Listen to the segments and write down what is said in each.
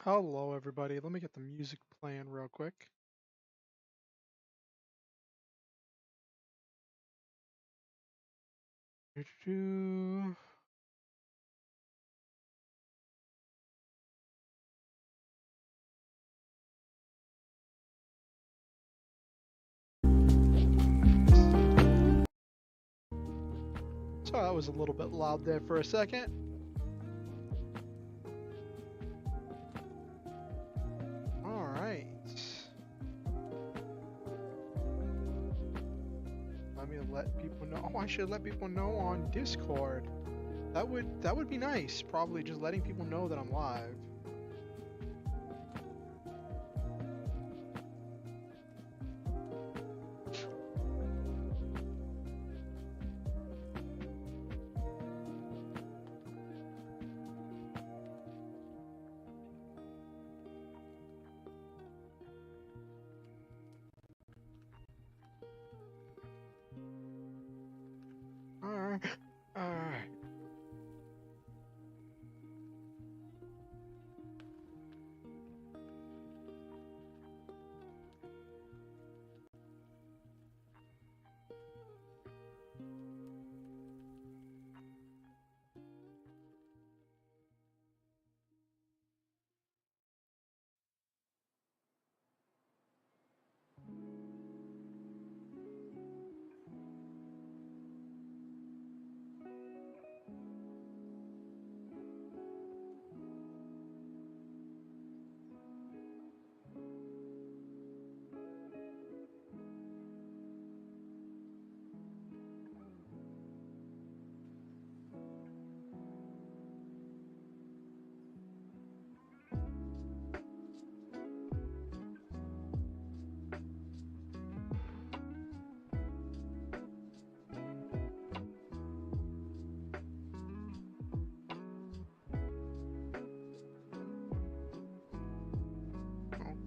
Hello, everybody. Let me get the music playing real quick. Doo-doo-doo. So that was a little bit loud there for a second. All right. Let me let people know. Oh, I should let people know on Discord. That would be nice. Probably just letting people know that I'm live. All right. All right.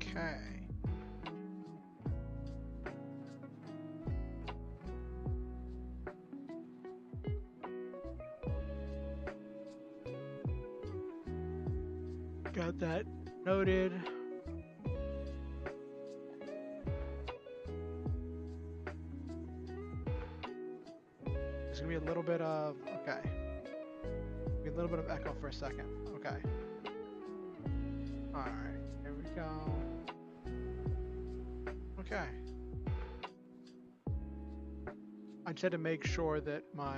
Okay. Got that noted. There's gonna be a little bit of okay. Be a little bit of echo for a second. Okay. All right. Here we go. Okay. I just had to make sure that my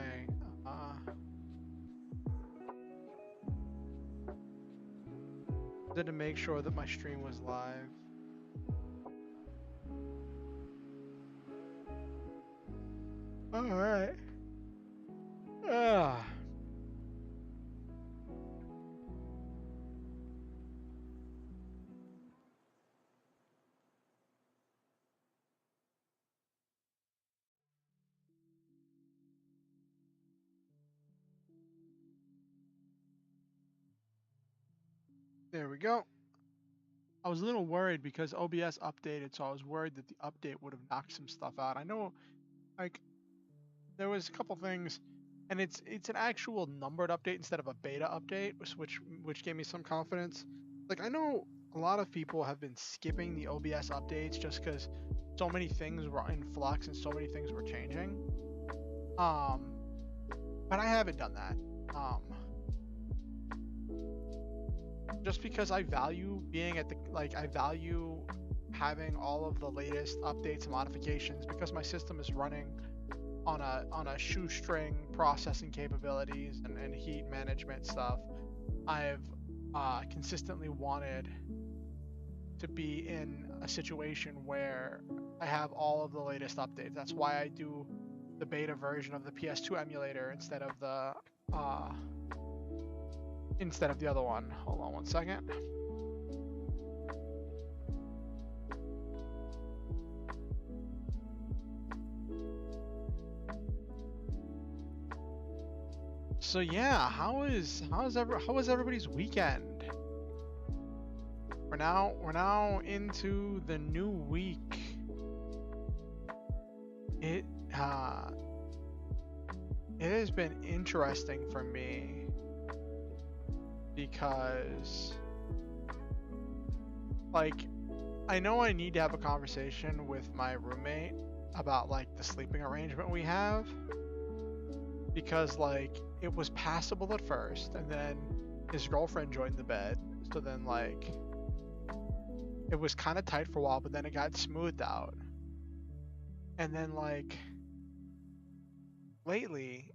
stream was live. All right. There we go. I was a little worried because OBS updated, so I was worried that the update would have knocked some stuff out. I know, like, there was a couple things, and it's an actual numbered update instead of a beta update, which gave me some confidence. Like, I know a lot of people have been skipping the OBS updates just because so many things were in flux and so many things were changing. But I haven't done that. Just because I value being at the I value having all of the latest updates and modifications because my system is running on a shoestring processing capabilities and heat management stuff. I've consistently wanted to be in a situation where I have all of the latest updates. That's why I do the beta version of the PS2 emulator instead of the other one. Hold on one second. So yeah, how was everybody's weekend? We're now into the new week. It has been interesting for me because like, I know I need to have a conversation with my roommate about like the sleeping arrangement we have, because like it was passable at first, and then his girlfriend joined the bed, so then like it was kind of tight for a while, but then it got smoothed out. And then like lately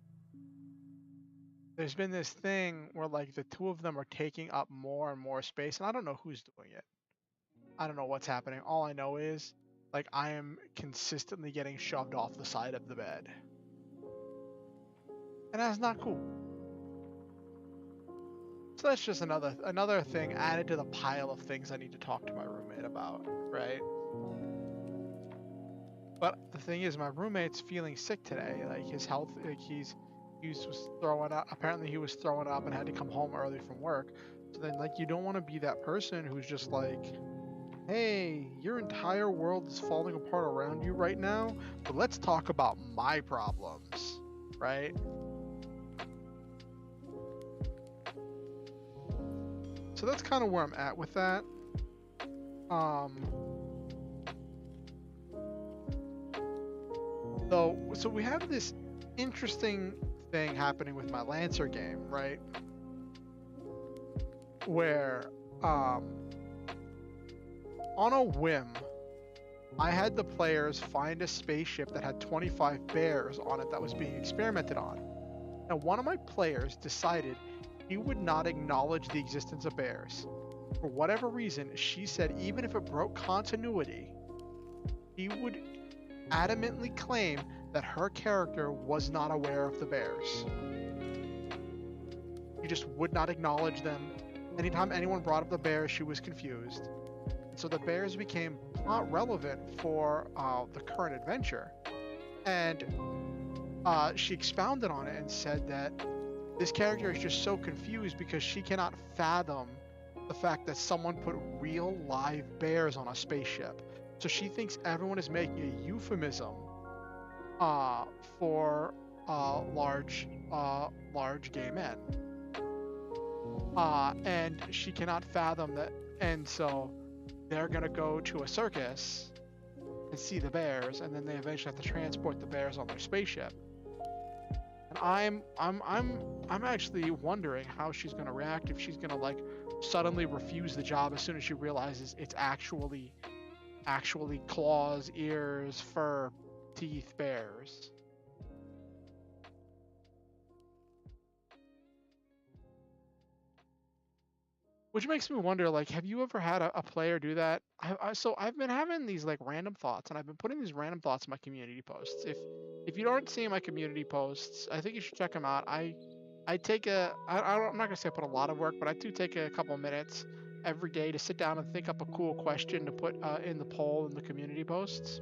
there's been this thing where like the two of them are taking up more and more space, and I don't know who's doing it. I don't know what's happening. All I know is like I am consistently getting shoved off the side of the bed. And that's not cool. So that's just another thing added to the pile of things I need to talk to my roommate about, right? But the thing is, my roommate's feeling sick today. Like his health, like he was throwing up. Apparently, he was throwing up and had to come home early from work. So then, like, you don't want to be that person who's just like, "Hey, your entire world is falling apart around you right now, but let's talk about my problems," right? So that's kind of where I'm at with that. So we have this interesting thing happening with my Lancer game, right? Where, on a whim, I had the players find a spaceship that had 25 bears on it that was being experimented on. And one of my players decided he would not acknowledge the existence of bears. For whatever reason, she said even if it broke continuity, he would adamantly claim that her character was not aware of the bears. She just would not acknowledge them. Anytime anyone brought up the bears, she was confused. And so the bears became plot relevant for the current adventure. And she expounded on it and said that this character is just so confused because she cannot fathom the fact that someone put real live bears on a spaceship. So she thinks everyone is making a euphemism for large gay men. And she cannot fathom that, and so they're gonna go to a circus and see the bears, and then they eventually have to transport the bears on their spaceship. And I'm actually wondering how she's gonna react, if she's gonna like suddenly refuse the job as soon as she realizes it's actually claws, ears, fur, teeth bears. Which makes me wonder, like, have you ever had a player do that? So I've been having these like random thoughts, and I've been putting these random thoughts in my community posts. If you aren't seeing my community posts, I think you should check them out. I take I'm not gonna say I put a lot of work, but I do take a couple minutes every day to sit down and think up a cool question to put in the poll in the community posts.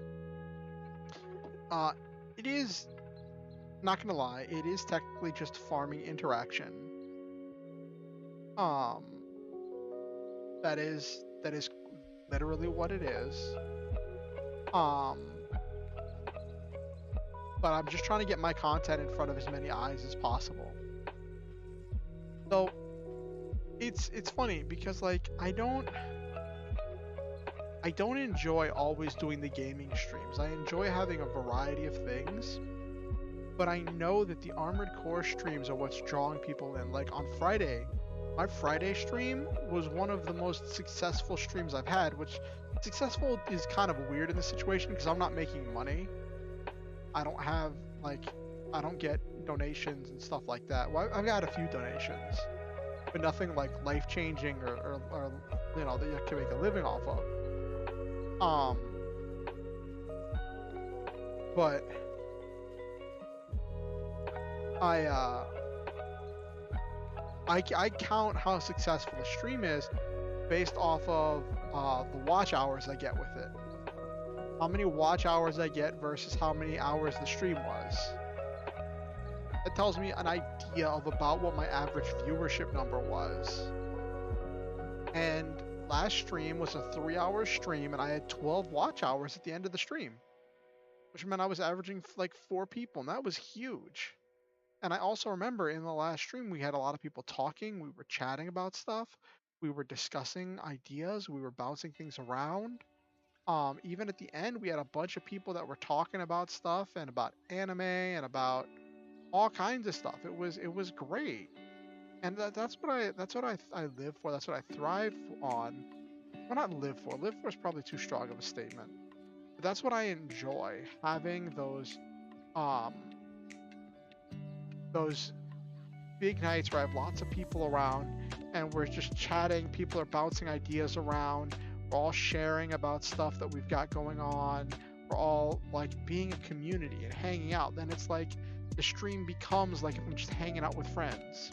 It is, not gonna lie, it is technically just farming interaction. Um, that is literally what it is. Um, but I'm just trying to get my content in front of as many eyes as possible. So it's funny because like I don't enjoy always doing the gaming streams. I enjoy having a variety of things, but I know that the Armored Core streams are what's drawing people in. Like on Friday, my Friday stream was one of the most successful streams I've had, which successful is kind of weird in this situation because I'm not making money. I don't have I don't get donations and stuff like that. Well, I've got a few donations, but nothing like life-changing or you know that you can make a living off of. But I count how successful the stream is based off of the watch hours I get with it. How many watch hours I get versus how many hours the stream was. That tells me an idea of about what my average viewership number was. And last stream was a 3-hour stream, and I had 12 watch hours at the end of the stream, which meant I was averaging like 4 people, and that was huge. And I also remember in the last stream we had a lot of people talking, we were chatting about stuff, we were discussing ideas, we were bouncing things around. Even at the end, we had a bunch of people that were talking about stuff and about anime and about all kinds of stuff. It was great, and that's what I live for. That's what I thrive on. Well, not live for. Live for is probably too strong of a statement. But that's what I enjoy, having um those big nights where I have lots of people around and we're just chatting. People are bouncing ideas around. We're all sharing about stuff that we've got going on. We're all like being a community and hanging out. Then it's like the stream becomes like if I'm just hanging out with friends.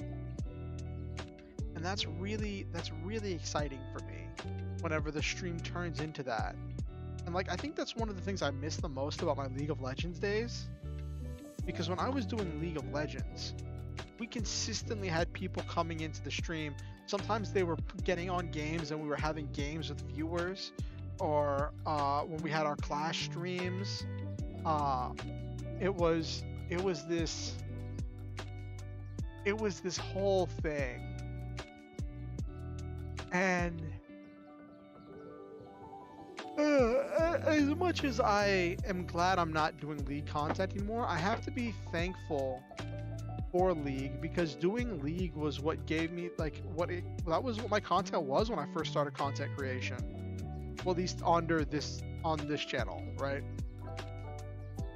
And that's really exciting for me whenever the stream turns into that. And like I think that's one of the things I miss the most about my League of Legends days. Because when I was doing League of Legends, we consistently had people coming into the stream. Sometimes they were getting on games and we were having games with viewers, or when we had our Clash streams, it was this whole thing. And as much as I am glad I'm not doing League content anymore, I have to be thankful for League, because doing League was what gave me that was what my content was when I first started content creation. Well, at least on this channel, right?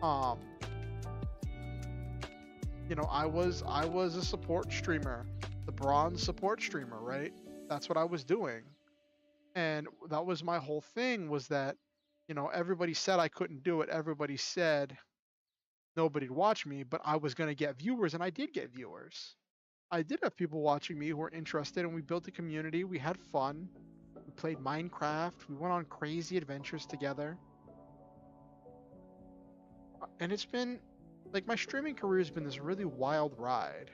I was a support streamer, the bronze support streamer, right? That's what I was doing. And that was my whole thing, was that, everybody said I couldn't do it. Everybody said nobody'd watch me, but I was going to get viewers, and I did get viewers. I did have people watching me who were interested, and we built a community. We had fun. We played Minecraft. We went on crazy adventures together. And it's been, like, my streaming career has been this really wild ride.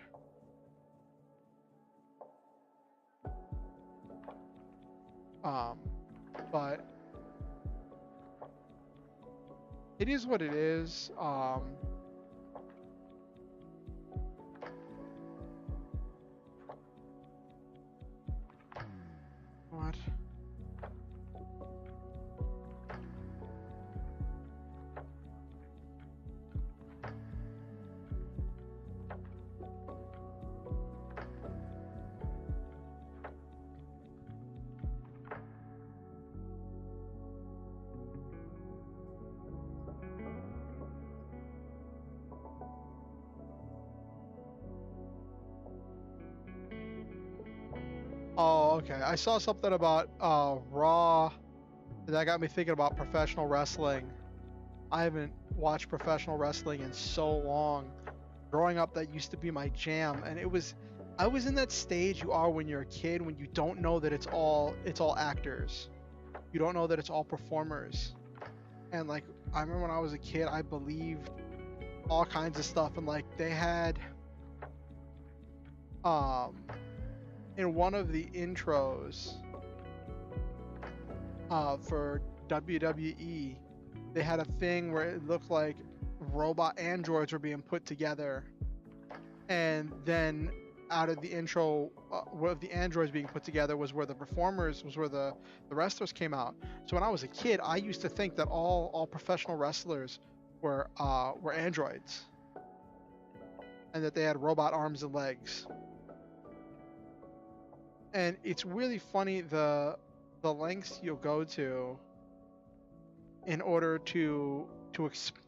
But it is what it is. What? Oh, okay. I saw something about Raw that got me thinking about professional wrestling. I haven't watched professional wrestling in so long. Growing up, that used to be my jam, and I was in that stage you are when you're a kid, when you don't know that it's all actors. You don't know that it's all performers. And like, I remember when I was a kid, I believed all kinds of stuff, and like they had in one of the intros for WWE, they had a thing where it looked like robot androids were being put together, and then out of the intro, where the androids being put together was where the wrestlers came out. So when I was a kid, I used to think that all professional wrestlers were androids, and that they had robot arms and legs. And it's really funny the lengths you'll go to in order to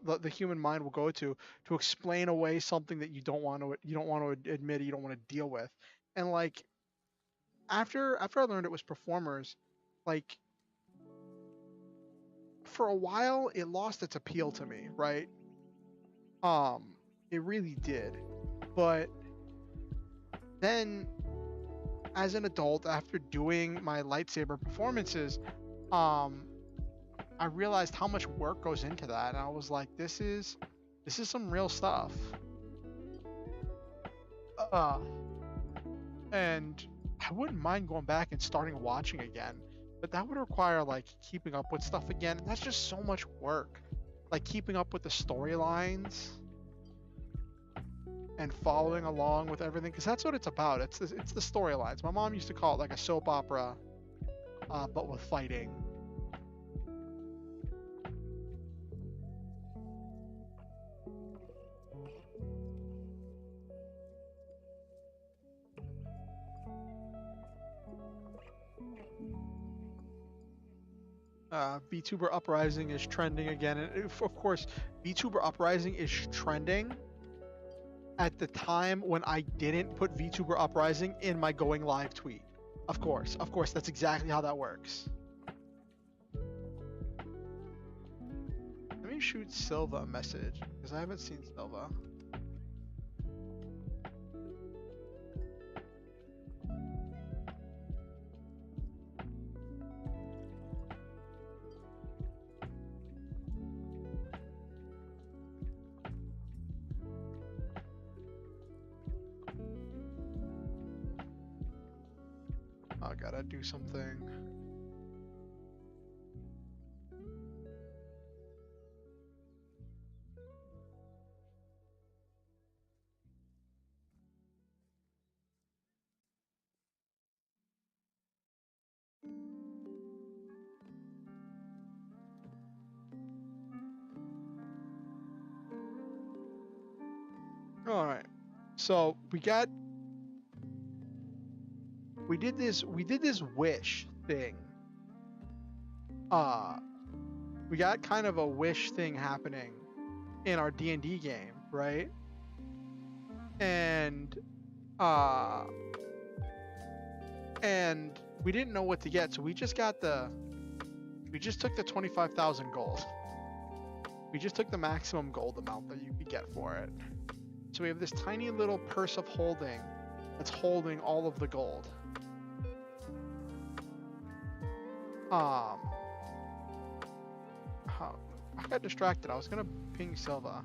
the human mind will go to explain away something that you don't want to admit, you don't want to deal with. And like after I learned it was performers, like for a while it lost its appeal to me, right? It really did. But then as an adult, after doing my lightsaber performances, I realized how much work goes into that, and I was like, this is some real stuff. And I wouldn't mind going back and starting watching again, but that would require like keeping up with stuff again, and that's just so much work. Like keeping up with the storylines. and following along with everything, because that's what it's about. It's the storylines. My mom used to call it like a soap opera, but with fighting. VTuber Uprising is trending again, and of course, VTuber Uprising is trending at the time when I didn't put VTuber Uprising in my going live tweet. Of course, that's exactly how that works. Let me shoot Silva a message, because I haven't seen Silva. I gotta do something. All right, so we did this wish thing. We got kind of a wish thing happening in our D&D game, right? And we didn't know what to get, so we just took the 25,000 gold. We just took the maximum gold amount that you could get for it. So we have this tiny little purse of holding that's holding all of the gold. I got distracted. I was gonna ping Silva.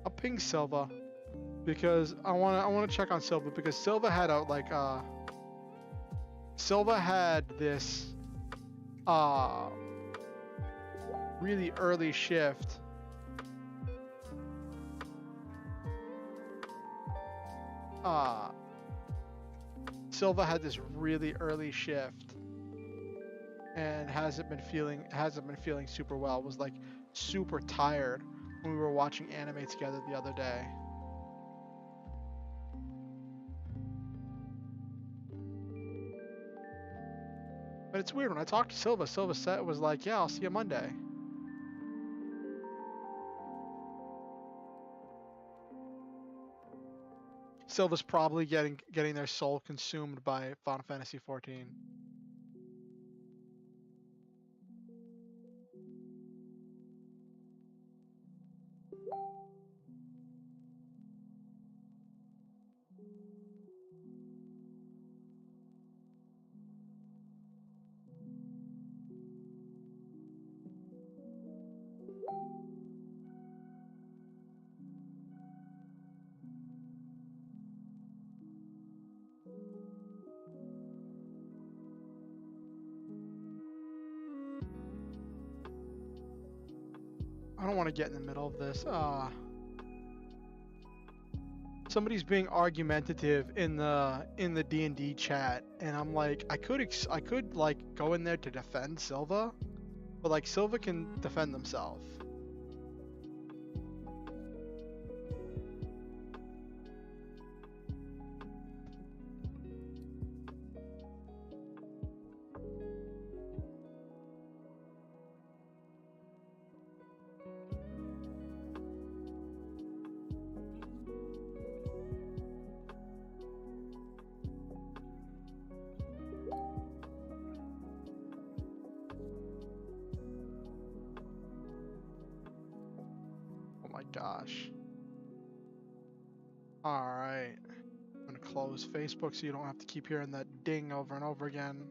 I'll ping Silva because I want to check on Silva, because Silva had this really early shift. Silva had this really early shift and hasn't been feeling super well. Was like super tired when we were watching anime together the other day. But it's weird, when I talked to Silva was like, yeah, I'll see you Monday. Silva's probably getting their soul consumed by Final Fantasy 14. I don't want to get in the middle of this. Somebody's being argumentative in the D&D chat, and I'm like, I could like go in there to defend Silva, but like Silva can defend themselves. Gosh. Alright. I'm gonna close Facebook so you don't have to keep hearing that ding over and over again.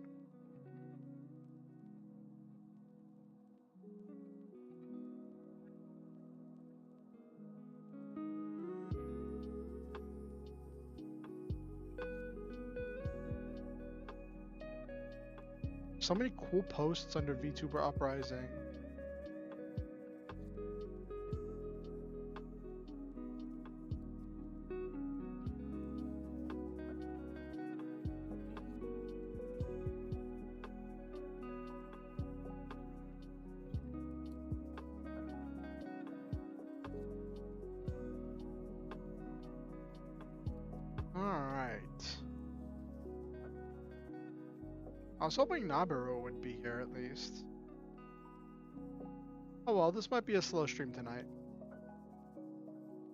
So many cool posts under VTuber Uprising. Alright. I was hoping Nabaru would be here at least. Oh well, this might be a slow stream tonight.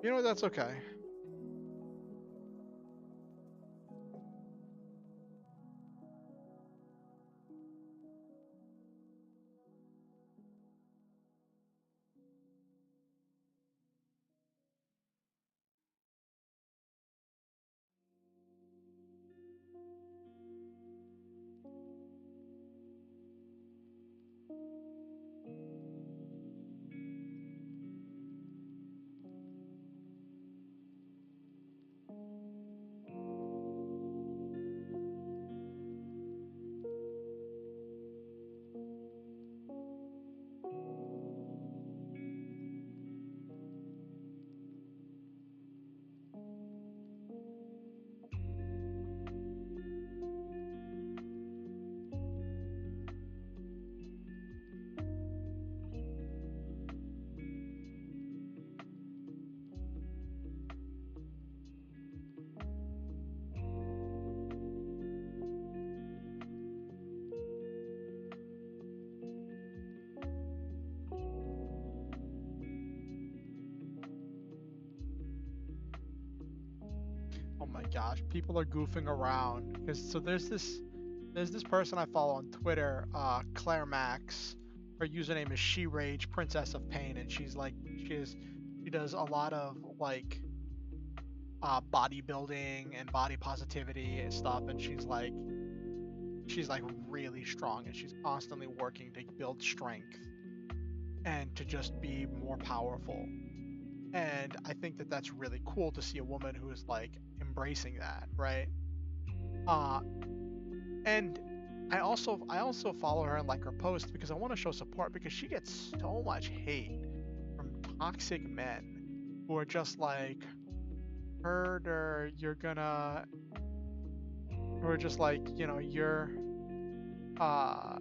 You know what, that's okay. Oh my gosh, people are goofing around because there's this person I follow on Twitter, Claire Max. Her username is She Rage Princess of Pain, and she does a lot of like bodybuilding and body positivity and stuff, and she's like really strong, and she's constantly working to build strength and to just be more powerful. And I think that that's really cool to see a woman who is like embracing that, right? Uh, and I also follow her and like her posts because I want to show support because she gets so much hate from toxic men who are just like, herder, you're gonna, who are just like, you know, uh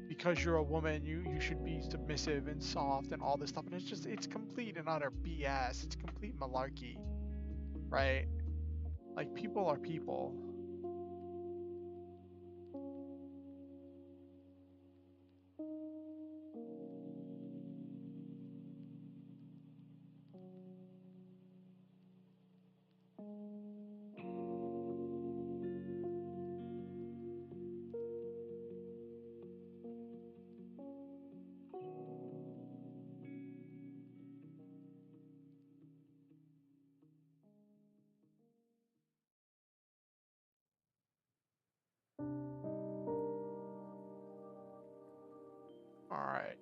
because you're a woman, you should be submissive and soft and all this stuff. And it's complete and utter BS. It's complete malarkey, right? Like, people are people. All right.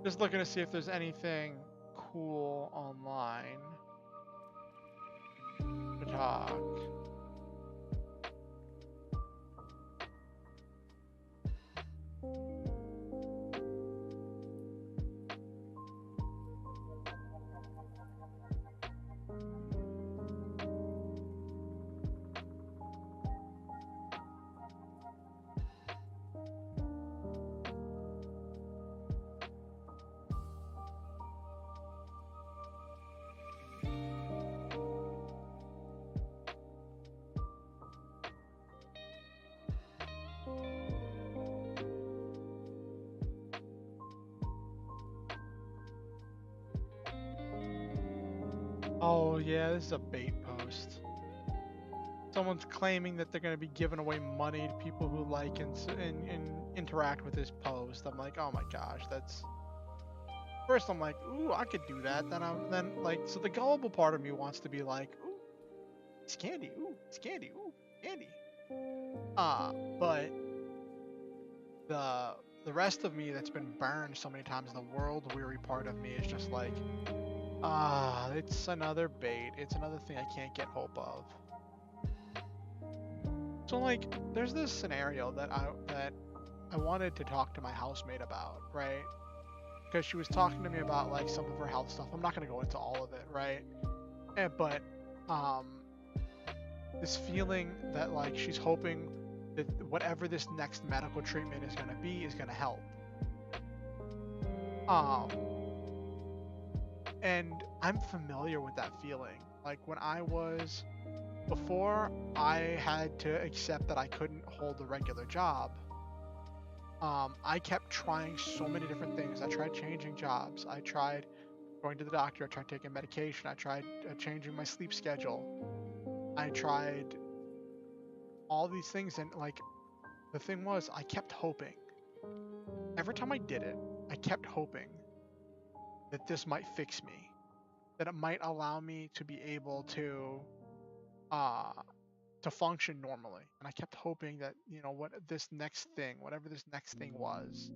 Just looking to see if there's anything cool online to talk. Oh yeah, this is a bait post. Someone's claiming that they're going to be giving away money to people who like and interact with this post. I'm like, oh my gosh, that's. First, I'm like, ooh, I could do that. Then like, so the gullible part of me wants to be like, ooh, it's candy, ooh, it's candy, ooh, candy. But the the rest of me that's been burned so many times, the world weary part of me is just like, it's another bait. It's another thing I can't get hope of. So like, there's this scenario that I wanted to talk to my housemate about, right? Because she was talking to me about like some of her health stuff. I'm not gonna go into all of it, right? But this feeling that like she's hoping that whatever this next medical treatment is gonna be is gonna help. And I'm familiar with that feeling. Like when I was before I had to accept that I couldn't hold a regular job, I kept trying so many different things. I tried changing jobs. I tried going to the doctor. I tried taking medication. I tried changing my sleep schedule. I tried all these things. And like, the thing was, I kept hoping. Every time I did it, I kept hoping that this might fix me, that it might allow me to be able to function normally. And I kept hoping that, you know, whatever this next thing was,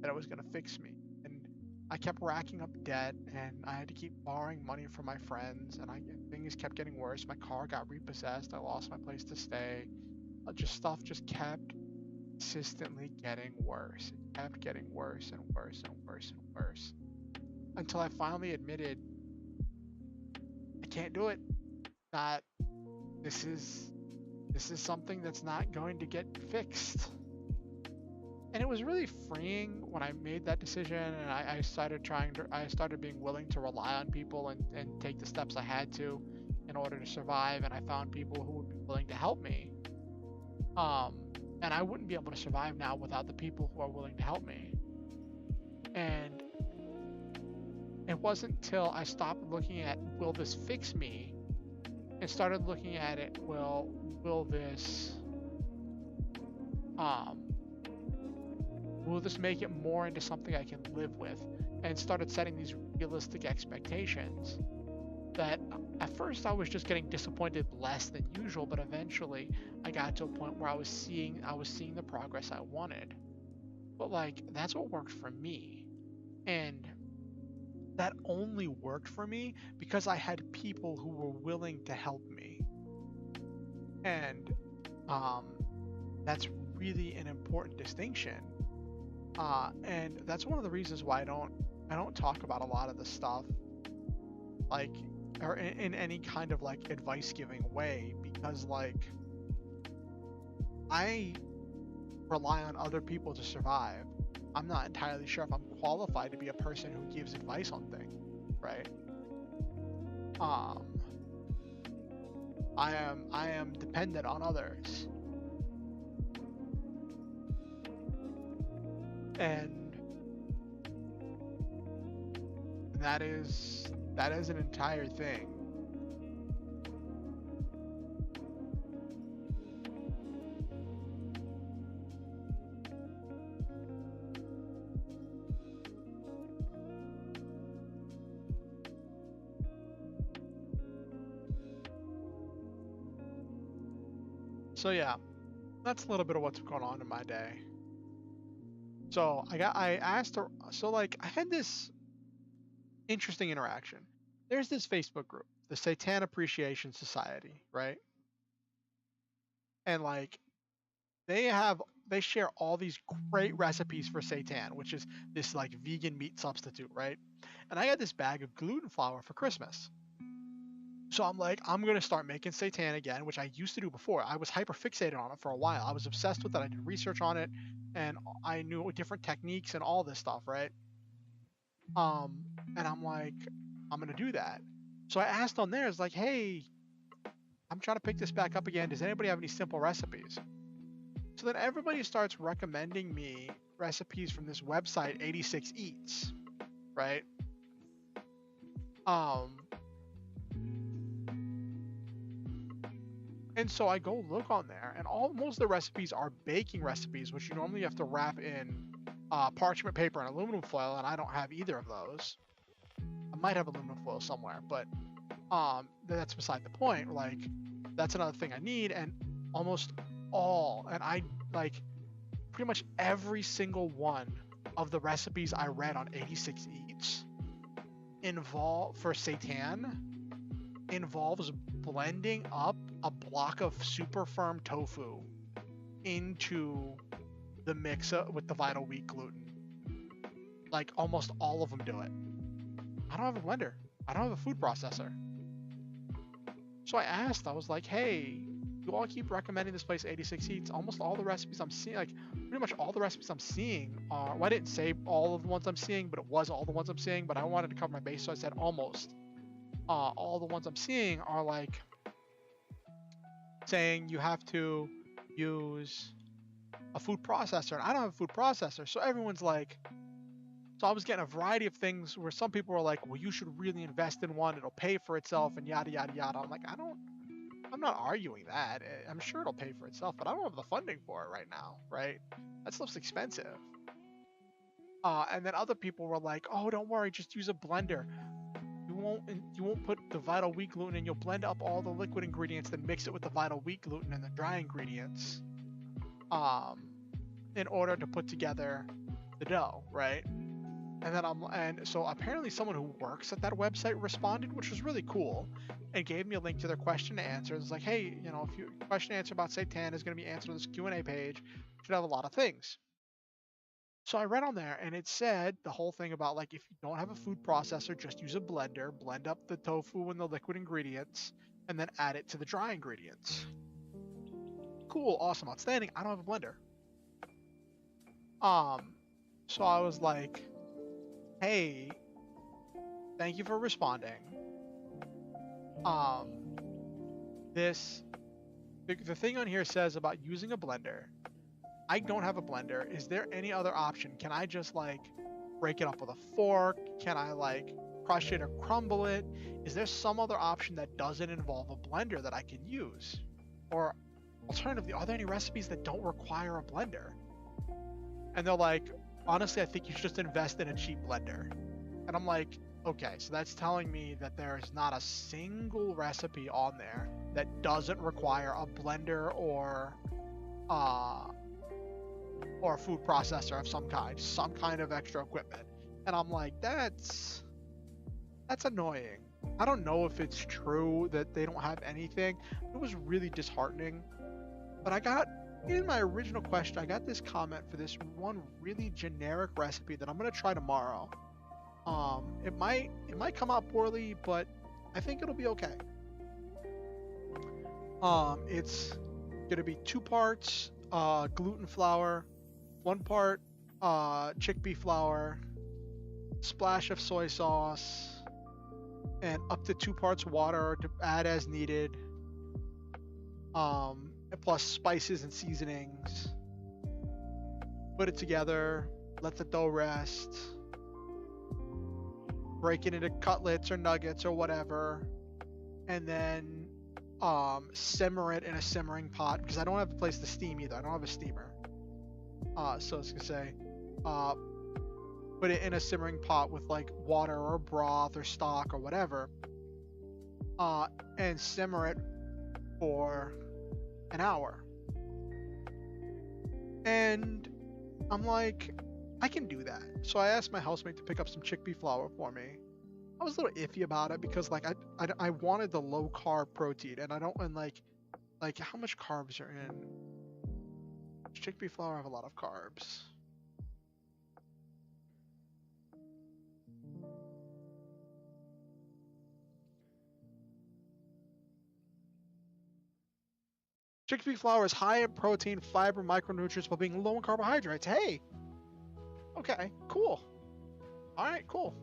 that it was going to fix me. And I kept racking up debt, and I had to keep borrowing money from my friends, and things kept getting worse. My car got repossessed. I lost my place to stay. Stuff just kept consistently getting worse. It kept getting worse and worse and worse and worse. Until I finally admitted, I can't do it. That this is something that's not going to get fixed. And it was really freeing when I made that decision, and I started being willing to rely on people and take the steps I had to in order to survive. And I found people who would be willing to help me. And I wouldn't be able to survive now without the people who are willing to help me. And it wasn't until I stopped looking at, will this fix me, and started looking at it, will this make it more into something I can live with, and started setting these realistic expectations. That at first I was just getting disappointed less than usual, but eventually I got to a point where I was seeing the progress I wanted. But like, that's what worked for me. And that only worked for me because I had people who were willing to help me. And that's really an important distinction. And that's one of the reasons why I don't talk about a lot of the stuff, like, or in any kind of like advice giving way, because like, I rely on other people to survive. I'm not entirely sure if I'm qualified to be a person who gives advice on things, right? I am dependent on others. And that is an entire thing. So yeah, that's a little bit of what's going on in my day. So I asked her, so like, I had this interesting interaction. There's this Facebook group, the Satan Appreciation Society, right? And like, they share all these great recipes for seitan, which is this like vegan meat substitute, right? And I got this bag of gluten flour for Christmas. So I'm like, I'm gonna start making seitan again, which I used to do before. I was hyper fixated on it for a while. I was obsessed with it. I did research on it, and I knew different techniques and all this stuff, right? And I'm like, I'm gonna do that. So I asked on there, it's like, hey, I'm trying to pick this back up again. Does anybody have any simple recipes? So then everybody starts recommending me recipes from this website, 86 Eats, right? And so I go look on there, and most of the recipes are baking recipes, which you normally have to wrap in parchment paper and aluminum foil, and I don't have either of those. I might have aluminum foil somewhere, but that's beside the point. Like, that's another thing I need, and almost all, and I like pretty much every single one of the recipes I read on 86 Eats for seitan involves blending up a block of super firm tofu into the mix with the vital wheat gluten. Like, almost all of them do it. I don't have a blender. I don't have a food processor. So I asked, I was like, hey, you all keep recommending this place 86 Eats. Almost all the recipes I'm seeing, like pretty much all the recipes I'm seeing are, well, I didn't say all of the ones I'm seeing, but it was all the ones I'm seeing, but I wanted to cover my base, so I said almost. All the ones I'm seeing are like saying you have to use a food processor, and I don't have a food processor, so everyone's like, so I was getting a variety of things where some people were like, well, you should really invest in one, it'll pay for itself, and yada yada yada. I'm like, I'm not arguing that. I'm sure it'll pay for itself, but I don't have the funding for it right now, right? That stuff's expensive. And then other people were like, oh, don't worry, just use a blender. You won't put the vital wheat gluten in, you'll blend up all the liquid ingredients, then mix it with the vital wheat gluten and the dry ingredients in order to put together the dough, right? And so apparently someone who works at that website responded, which was really cool, and gave me a link to their question and answer. It's like, hey, you know, if your question and answer about seitan is going to be answered on this Q&A page, it should have a lot of things. So I read on there, and it said the whole thing about, like, if you don't have a food processor, just use a blender, blend up the tofu and the liquid ingredients, and then add it to the dry ingredients. Cool, awesome, outstanding. I don't have a blender. So I was like, hey, thank you for responding. The thing on here says about using a blender. I don't have a blender. Is there any other option? Can I just like break it up with a fork? Can I like crush it or crumble it? Is there some other option that doesn't involve a blender that I can use? Or alternatively, are there any recipes that don't require a blender? And they're like, honestly, I think you should just invest in a cheap blender. And I'm like, okay, so that's telling me that there is not a single recipe on there that doesn't require a blender or a food processor of some kind of extra equipment. And I'm like, that's annoying. I don't know if it's true that they don't have anything. It was really disheartening. But I got, in my original question, I got this comment for this one really generic recipe that I'm gonna try tomorrow. It might come out poorly, but I think it'll be okay. It's gonna be 2 parts gluten flour, 1 part chickpea flour, splash of soy sauce, and up to 2 parts water to add as needed. Plus spices and seasonings. Put it together, let the dough rest, break it into cutlets or nuggets or whatever, and then simmer it in a simmering pot, because I don't have a place to steam either. I don't have a steamer. So it's gonna say put it in a simmering pot with like water or broth or stock or whatever, and simmer it for an hour. And I'm like, I can do that. So I asked my housemate to pick up some chickpea flour for me. I was a little iffy about it because like I wanted the low carb protein, and I don't, and like how much carbs are in chickpea flour? Have a lot of carbs. Chickpea flour is high in protein, fiber, micronutrients, while being low in carbohydrates. Hey! Okay, cool. Alright, cool.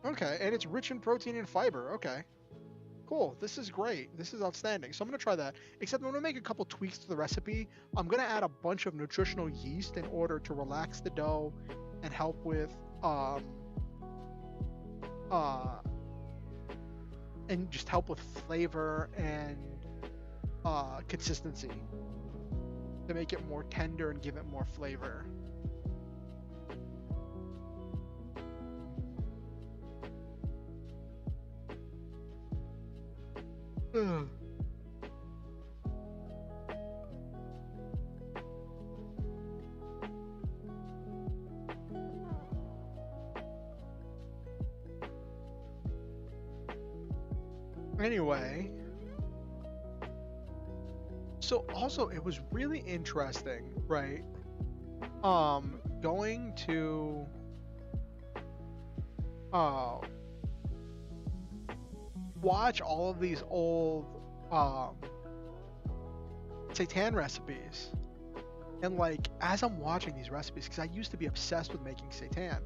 Okay, and it's rich in protein and fiber. Okay. cool, this is great, this is outstanding. So I'm gonna try that. Except I'm gonna make a couple tweaks to the recipe. I'm gonna add a bunch of nutritional yeast in order to relax the dough and help with and just help with flavor and consistency to make it more tender and give it more flavor. Ugh. Anyway, so also it was really interesting, right? Going to watch all of these old seitan recipes, and like as I'm watching these recipes, because I used to be obsessed with making seitan,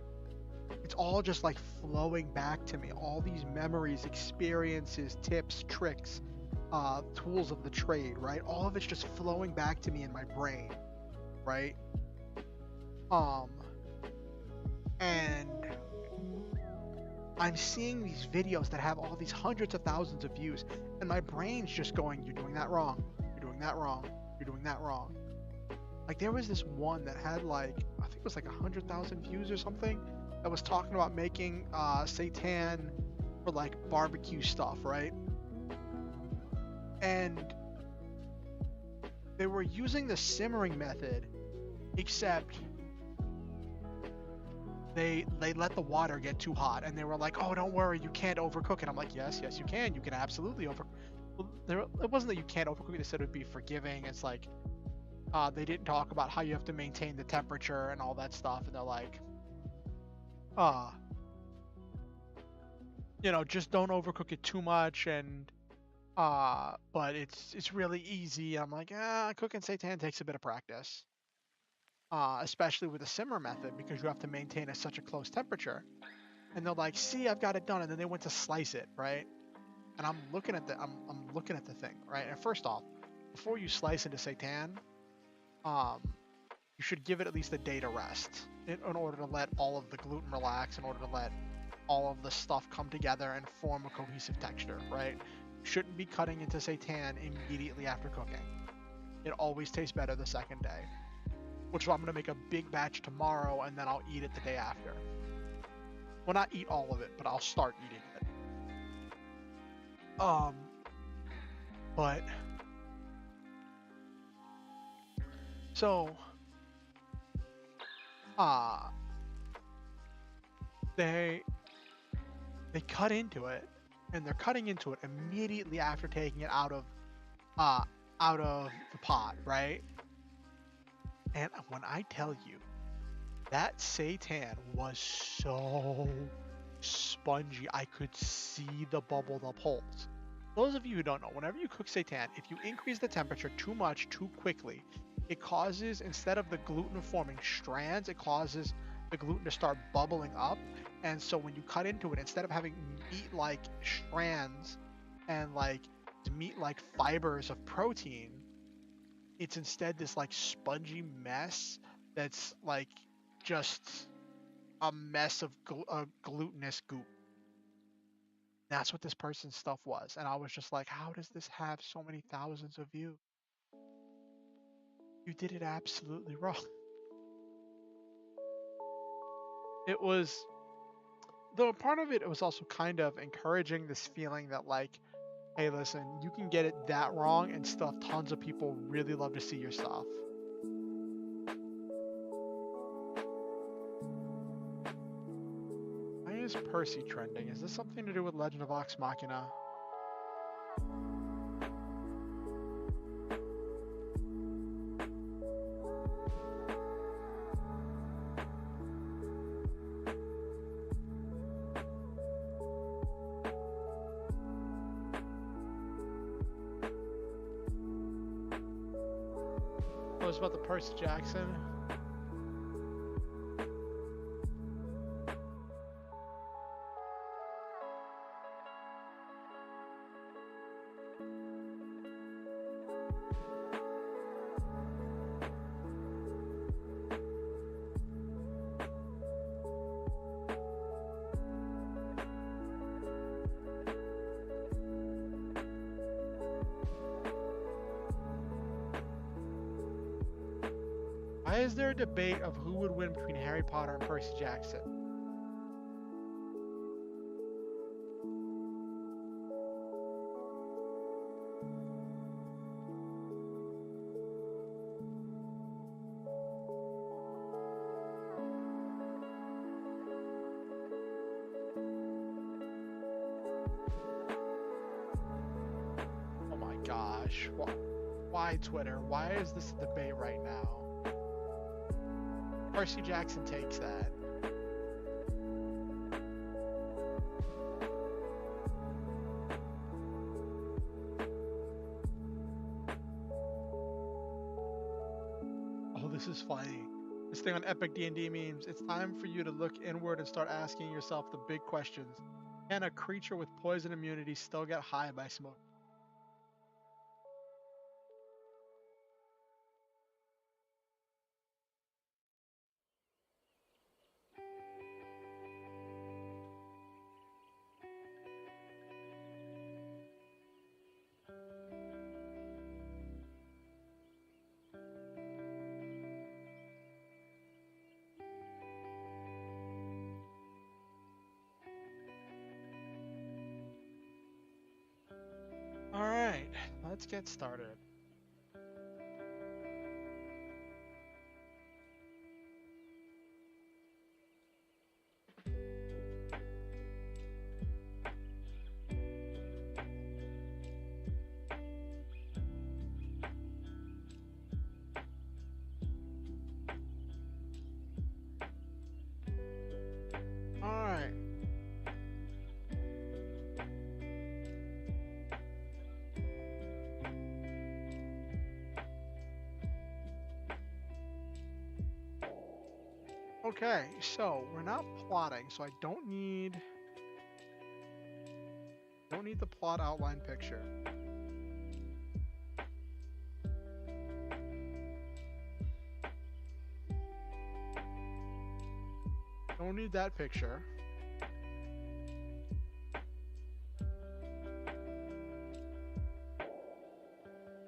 it's all just like flowing back to me, all these memories, experiences, tips, tricks, tools of the trade, right? All of it's just flowing back to me in my brain, right? And I'm seeing these videos that have all these hundreds of thousands of views, and my brain's just going, you're doing that wrong, you're doing that wrong, you're doing that wrong. Like there was this one that had like, I think it was like 100,000 views or something, that was talking about making seitan for like barbecue stuff, right? And they were using the simmering method, except they let the water get too hot, and they were like, oh, don't worry, you can't overcook it. I'm like, yes, you can absolutely well, it wasn't that you can't overcook it, they said it would be forgiving. It's like they didn't talk about how you have to maintain the temperature and all that stuff, and they're like, you know, just don't overcook it too much, and but it's really easy. I'm like, cooking seitan takes a bit of practice, especially with the simmer method, because you have to maintain such a close temperature. And they're like, see, I've got it done. And then they went to slice it, right? And I'm looking at the thing, right? And first off, before you slice into seitan, you should give it at least a day to rest in order to let all of the gluten relax, in order to let all of the stuff come together and form a cohesive texture, right? You shouldn't be cutting into seitan immediately after cooking. It always tastes better the second day, which is why I'm going to make a big batch tomorrow, and then I'll eat it the day after. Well, not eat all of it, but I'll start eating it. But so they cut into it, and they're cutting into it immediately after taking it out of the pot, right? And when I tell you, that seitan was so spongy, I could see the bubbled up holes. Those of you who don't know, whenever you cook seitan, if you increase the temperature too much, too quickly, it causes, instead of the gluten forming strands, it causes the gluten to start bubbling up. And so when you cut into it, instead of having meat-like strands and like meat-like fibers of protein, it's instead this like spongy mess that's like just a mess of glutinous goop. That's what this person's stuff was. And I was just like, how does this have so many thousands of views? You did it absolutely wrong. It was, though part of it was also kind of encouraging this feeling that like, hey, listen, you can get it that wrong and stuff. Tons of people really love to see your stuff. Why is Percy trending? Is this something to do with Legend of Vox Machina? Oh, it's about the Percy Jackson. Why is there a debate of who would win between Harry Potter and Percy Jackson? Oh my gosh. Why Twitter? Why is this a debate right now? Percy Jackson takes that. Oh, this is funny. This thing on Epic D&D memes. It's time for you to look inward and start asking yourself the big questions. Can a creature with poison immunity still get high by smoke? Alright, let's get started. Alright. Okay, so we're not plotting, so I don't need the plot outline picture. Don't need that picture.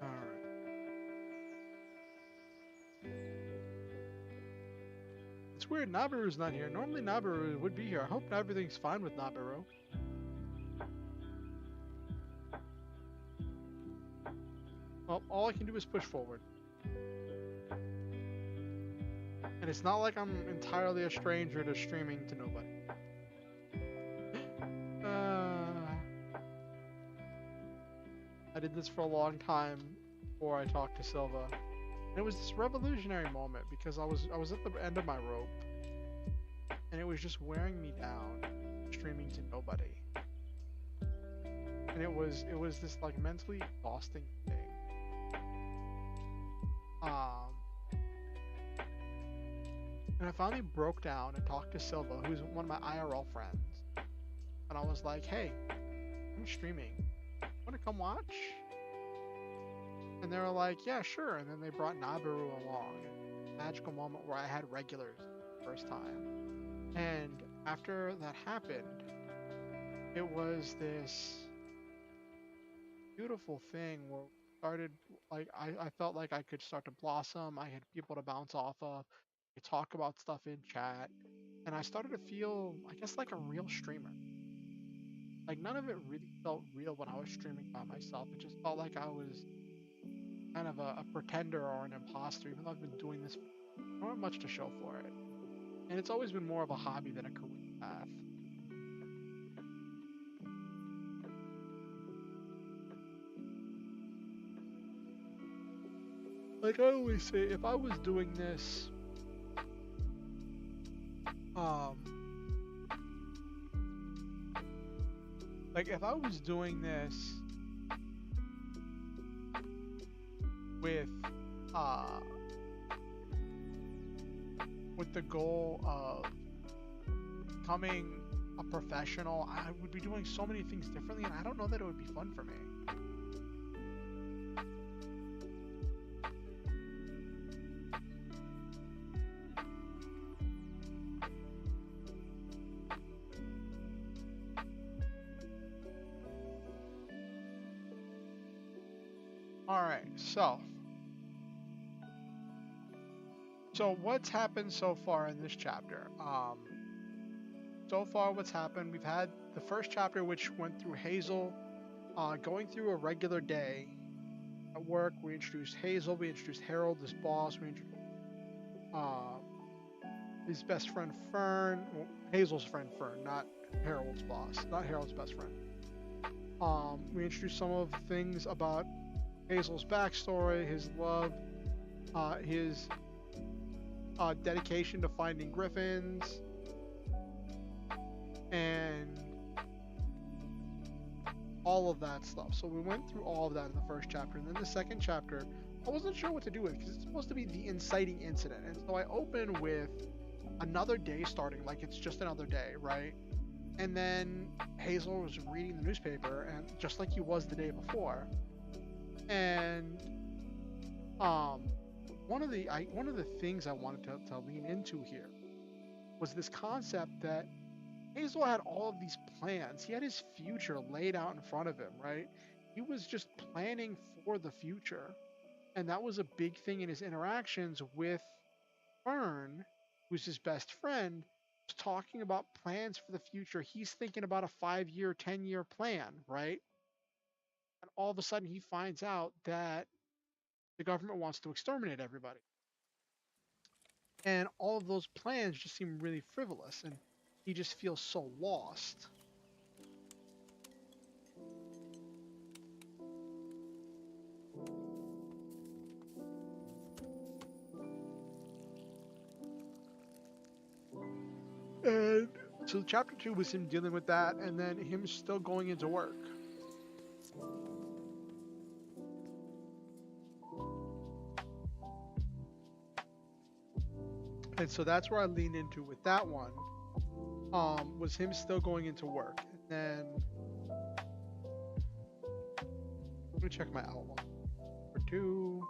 Alright. It's weird, Nabiru's not here. Normally Nabiru would be here. I hope everything's fine with Nabiru. Well, all I can do is push forward. And it's not like I'm entirely a stranger to streaming to nobody. I did this for a long time before I talked to Silva. And it was this revolutionary moment because I was at the end of my rope. And it was just wearing me down, streaming to nobody. And it was this like mentally exhausting thing. And I finally broke down and talked to Silva, who's one of my IRL friends. And I was like, hey, I'm streaming. Want to come watch? And they were like, yeah, sure. And then they brought Nabiru along. Magical moment where I had regulars the first time. And after that happened, it was this beautiful thing where started, like, I felt like I could start to blossom. I had people to bounce off of. We talk about stuff in chat. And I started to feel, I guess, like a real streamer. Like, none of it really felt real when I was streaming by myself. It just felt like I was kind of a pretender or an imposter, even though I've been doing this, not much to show for it. And it's always been more of a hobby than a career path. Like I always say, if I was doing this, like if I was doing this with the goal of becoming a professional, I would be doing so many things differently, and I don't know that it would be fun for me. Alright, so So what's happened so far in this chapter? So far what's happened, we've had the first chapter, which went through Hazel going through a regular day at work. We introduced Hazel, we introduced Harold, his boss, we introduced uh, his best friend Fern, well, Hazel's friend Fern, not Harold's boss, not Harold's best friend. We introduced some of the things about Hazel's backstory, his love, his dedication to finding griffins, and all of that stuff. So we went through all of that in the first chapter, and then the second chapter, I wasn't sure what to do with because it's supposed to be the inciting incident, and so I open with another day starting like it's just another day, right? And then Hazel was reading the newspaper, and just like he was the day before, and one of the things I wanted to lean into here was this concept that Hazel had all of these plans. He had his future laid out in front of him, right? He was just planning for the future. And that was a big thing in his interactions with Fern, who's his best friend, was talking about plans for the future. He's thinking about a 5-year, 10-year plan, right? And all of a sudden he finds out that the government wants to exterminate everybody. And all of those plans just seem really frivolous, and he just feels so lost. And so chapter 2 was him dealing with that, and then him still going into work. And so that's where I leaned into with that one, was him still going into work. And then let me check my outline. For 2.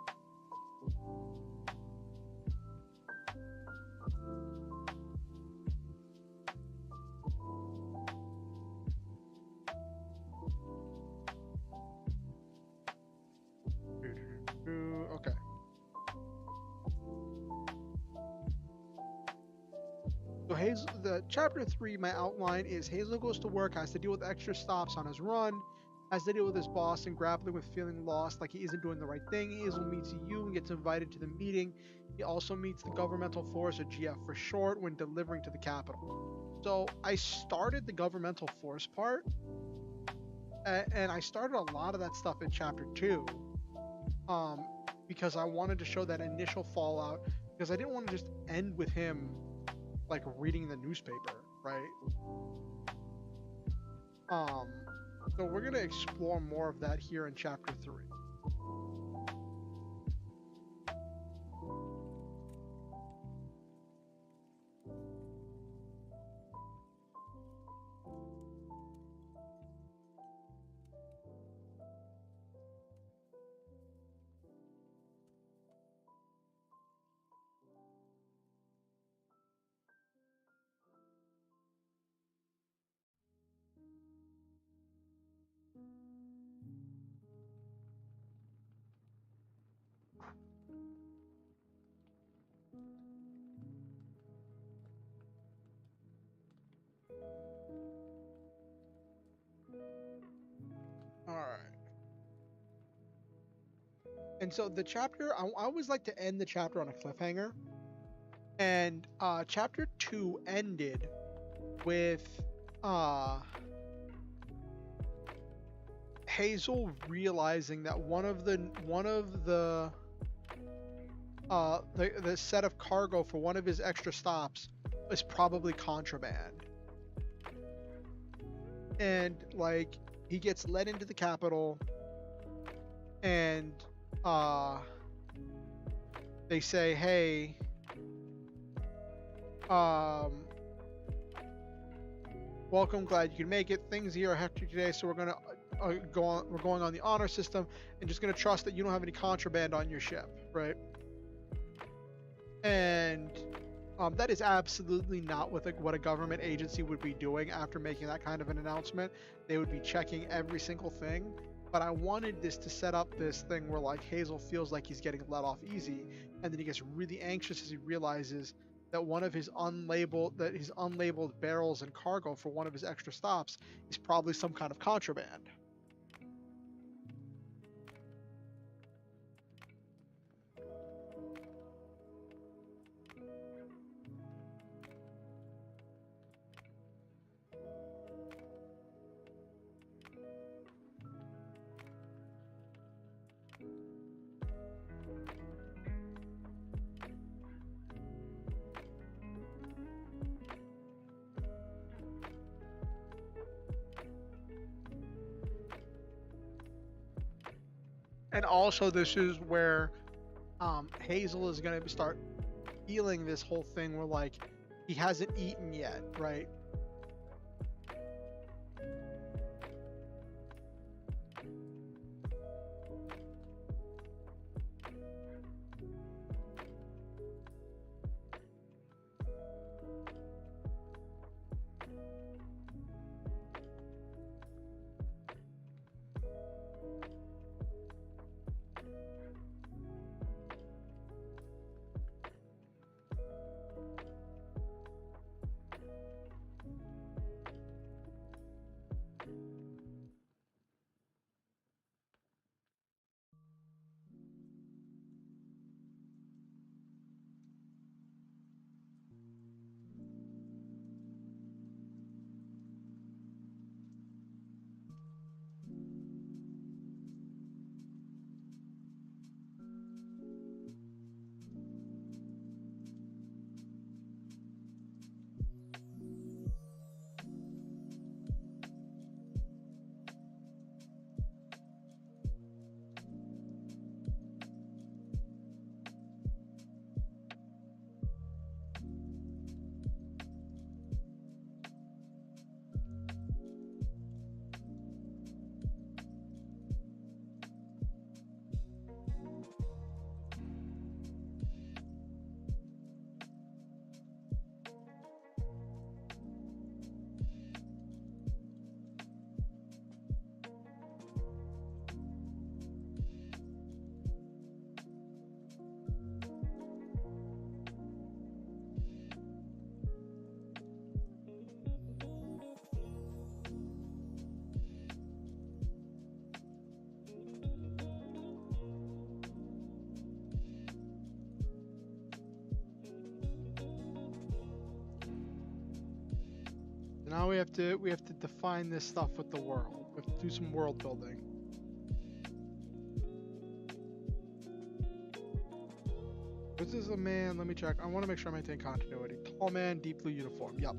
Okay. So Hazel, the chapter 3, my outline is Hazel goes to work, has to deal with extra stops on his run, has to deal with his boss and grappling with feeling lost, like he isn't doing the right thing. Hazel meets you and gets invited to the meeting. He also meets the governmental force, or GF for short, when delivering to the capital. So I started the governmental force part, and I started a lot of that stuff in chapter 2, because I wanted to show that initial fallout, because I didn't want to just end with him like reading the newspaper, right? So we're gonna explore more of that here in chapter 3. All right. And so the chapter, I always like to end the chapter on a cliffhanger. And chapter 2 ended with Hazel realizing that one of the set of cargo for one of his extra stops is probably contraband. And like he gets led into the capital, and they say, hey, welcome, glad you can make it. Things here are hectic today, so we're gonna we're going on the honor system, and just gonna trust that you don't have any contraband on your ship, right? And that is absolutely not what a government agency would be doing after making that kind of an announcement. They would be checking every single thing. But I wanted this to set up this thing where like Hazel feels like he's getting let off easy, and then he gets really anxious as he realizes that one of his unlabeled barrels and cargo for one of his extra stops is probably some kind of contraband. And also, this is where Hazel is going to start feeling this whole thing where like he hasn't eaten yet, right? Now we have to define this stuff with the world. We have to do some world building. This is a man. Let me check. I want to make sure I maintain continuity. Tall man, deep blue uniform. Yup.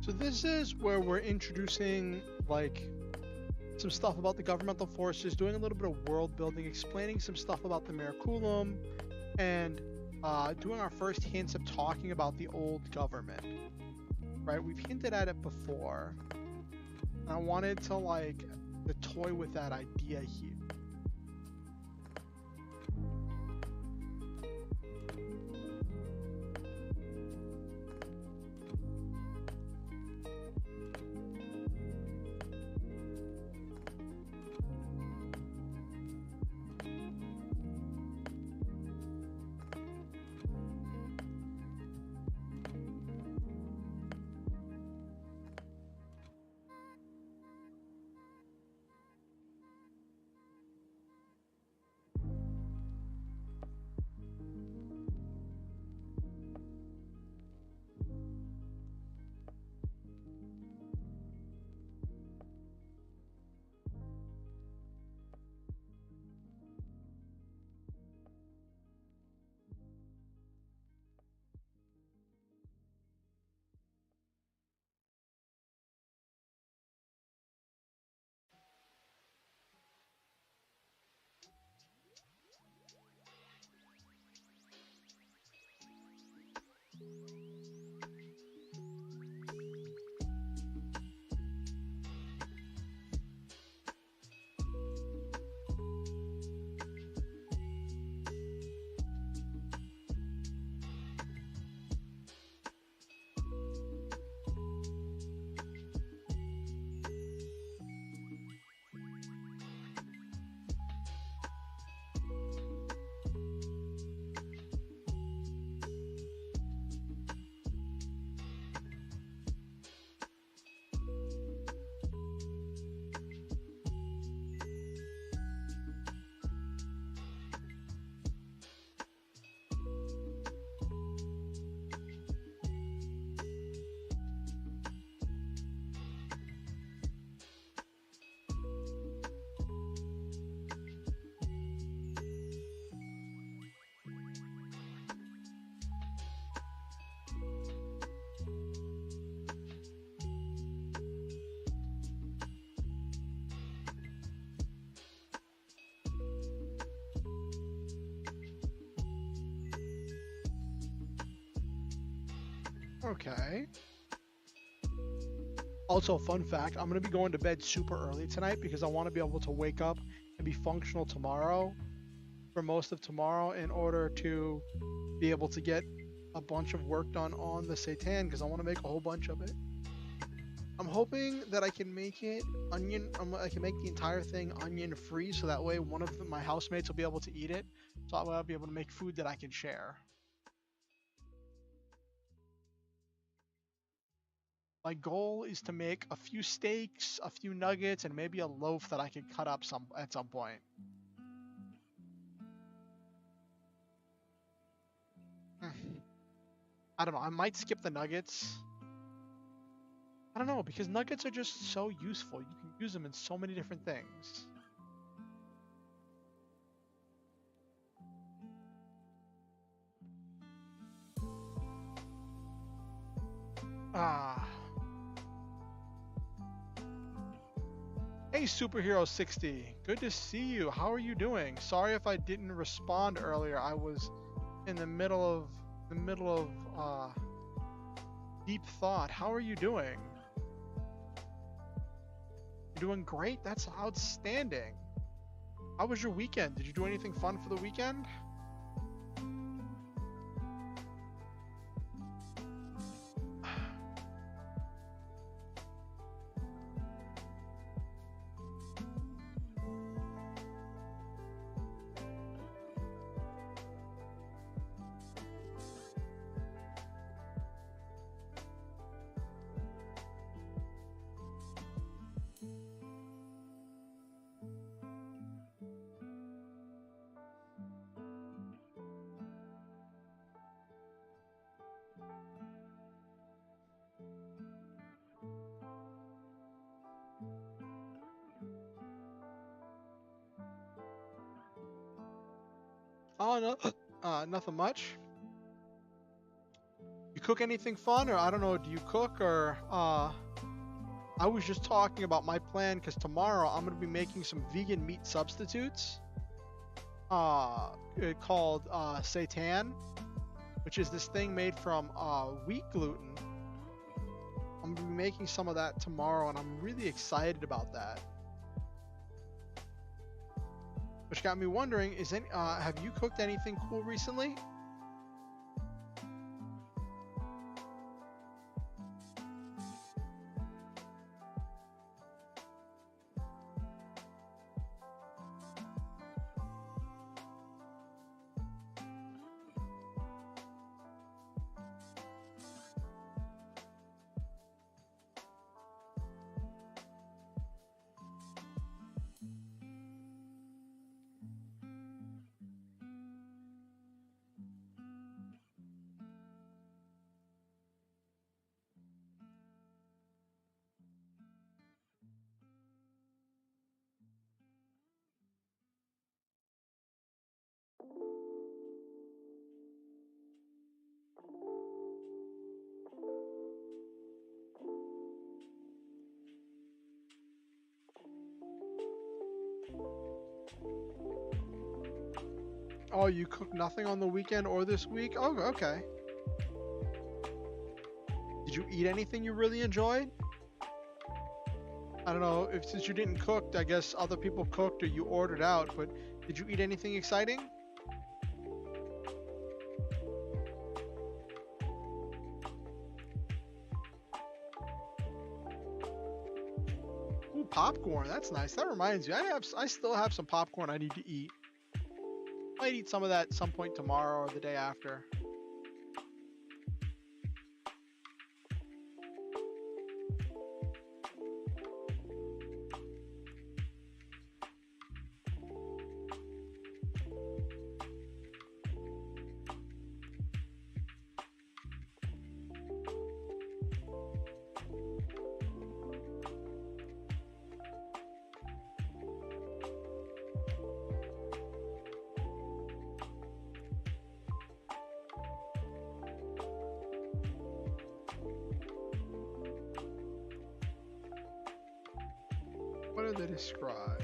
So this is where we're introducing like some stuff about the governmental forces, doing a little bit of world building, explaining some stuff about the Miraculum, and doing our first hints of talking about the old government. Right? We've hinted at it before. And I wanted to like to toy with that idea here. Okay. Also, fun fact, I'm going to be going to bed super early tonight because I want to be able to wake up and be functional tomorrow for most of tomorrow in order to be able to get a bunch of work done on the Satan because I want to make a whole bunch of it. I'm hoping that I can make it I can make the entire thing onion free so that way one of my housemates will be able to eat it. So I'll be able to make food that I can share. My goal is to make a few steaks, a few nuggets, and maybe a loaf that I can cut up at some point. I don't know. I might skip the nuggets. I don't know, because nuggets are just so useful. You can use them in so many different things. Ah. Hey, Superhero 60. Good to see you. How are you doing? Sorry if I didn't respond earlier. I was in the middle of deep thought. How are you doing? You're doing great? That's outstanding. How was your weekend? Did you do anything fun for the weekend? Oh, no, nothing much. You cook anything fun, or I don't know, do you cook, or I was just talking about my plan because tomorrow I'm gonna be making some vegan meat substitutes called seitan, which is this thing made from wheat gluten. I'm gonna be making some of that tomorrow, and I'm really excited about that. Which got me wondering, have you cooked anything cool recently? Oh, you cook nothing on the weekend or this week? Oh, okay. Did you eat anything you really enjoyed? I don't know, if since you didn't cook, I guess other people cooked or you ordered out, but did you eat anything exciting? Ooh, popcorn, that's nice. That reminds me, I still have some popcorn I need to eat. Might eat some of that at some point tomorrow or the day after. What do they describe?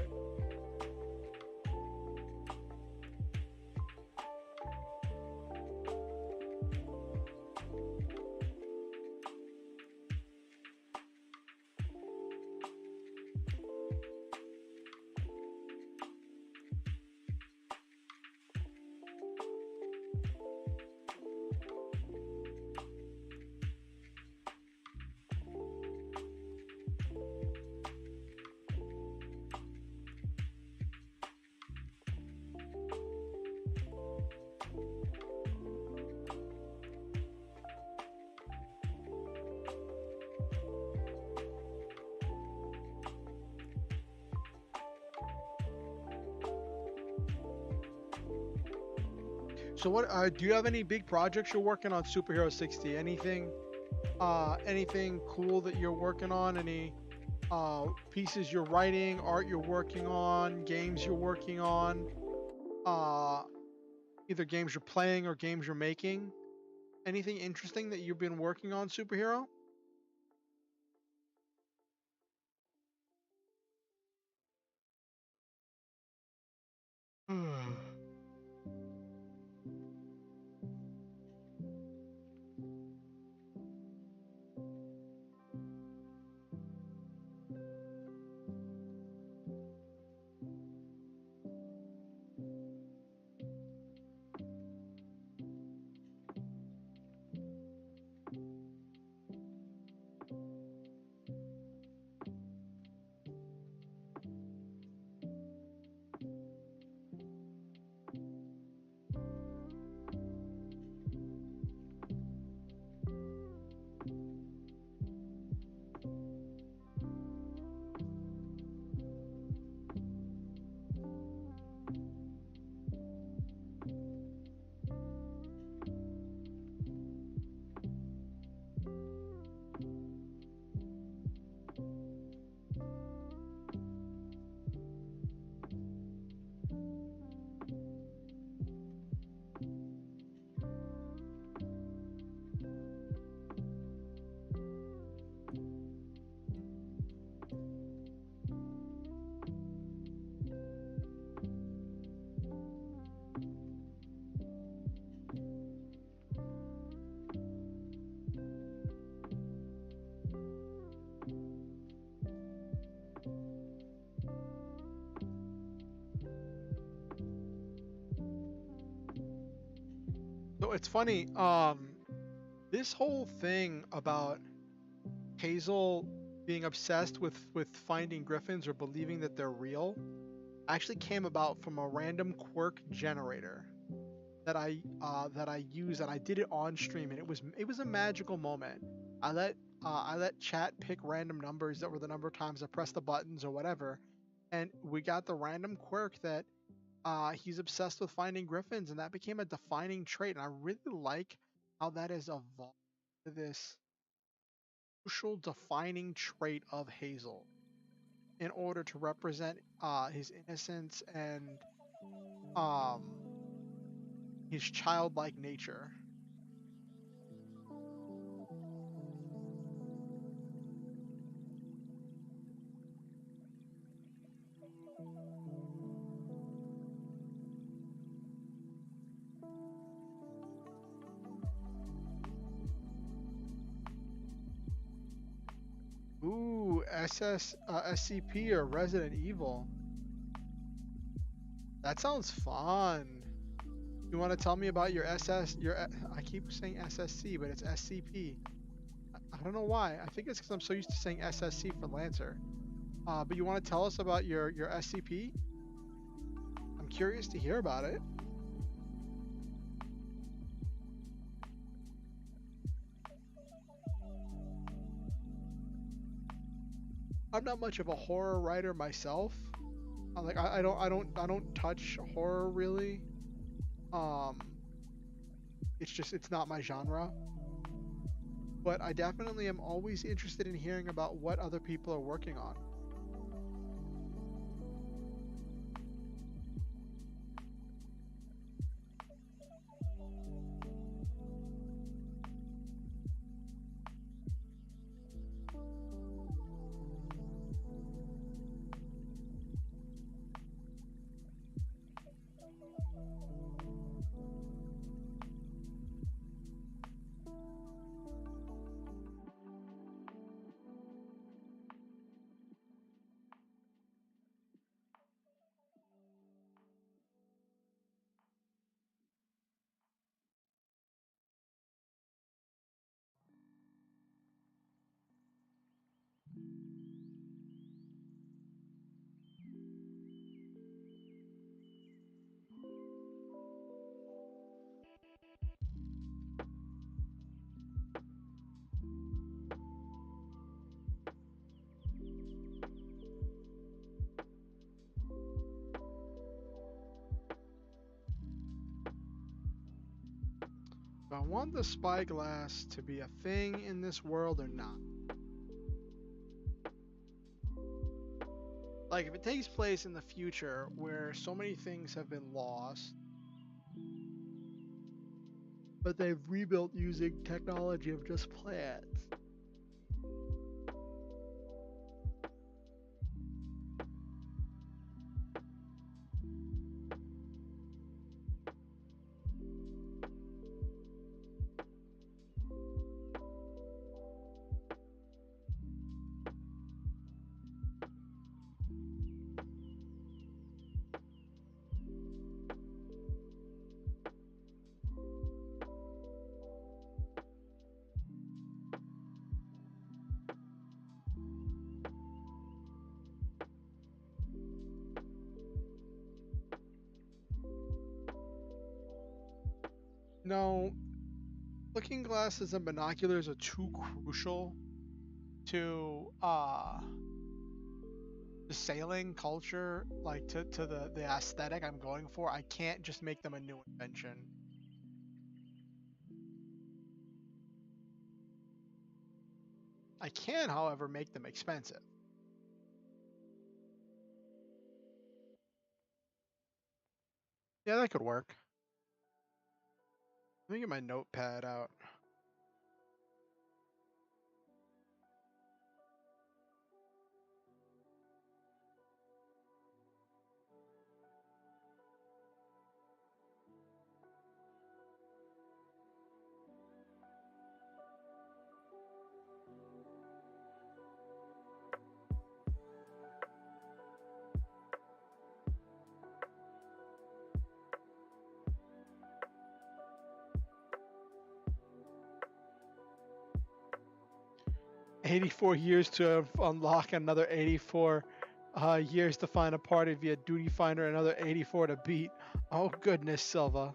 So what do you have any big projects you're working on Superhero 60? Anything cool that you're working on? Any pieces you're writing, art you're working on, games you're working on? Uh, Either games you're playing or games you're making? Anything interesting that you've been working on, Superhero? it's funny. This whole thing about Hazel being obsessed with finding griffins or believing that they're real actually came about from a random quirk generator that I used, and I did it on stream, and it was a magical moment. I let chat pick random numbers that were the number of times I pressed the buttons or whatever, and we got the random quirk that he's obsessed with finding griffins, and that became a defining trait. And I really like how that has evolved to this crucial defining trait of Hazel in order to represent his innocence and um, his childlike nature. Ooh, SCP or Resident Evil. That sounds fun. You want to tell me about your I keep saying SSC, but it's SCP. I don't know why. I think it's because I'm so used to saying SSC for Lancer. But you want to tell us about your SCP? I'm curious to hear about it. I'm not much of a horror writer myself. I don't touch horror really. Um, it's not my genre. But I definitely am always interested in hearing about what other people are working on. Do I want the spyglass to be a thing in this world or not? Like, if it takes place in the future where so many things have been lost, but they've rebuilt using technology of just plants. No, looking glasses and binoculars are too crucial to the sailing culture, like to the aesthetic I'm going for. I can't just make them a new invention. I can, however, make them expensive. Yeah, that could work. Let me get my notepad out. 84 years to unlock another 84 years to find a party via Duty Finder, another 84 to beat. Oh goodness, Silva.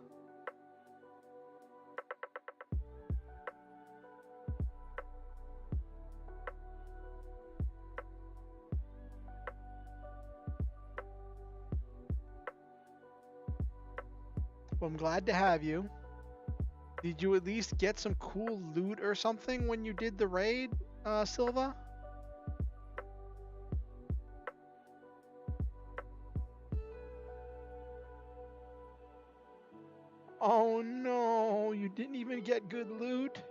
Well, I'm glad to have you. Did you at least get some cool loot or something when you did the raid, Silva? Oh no, you didn't even get good loot?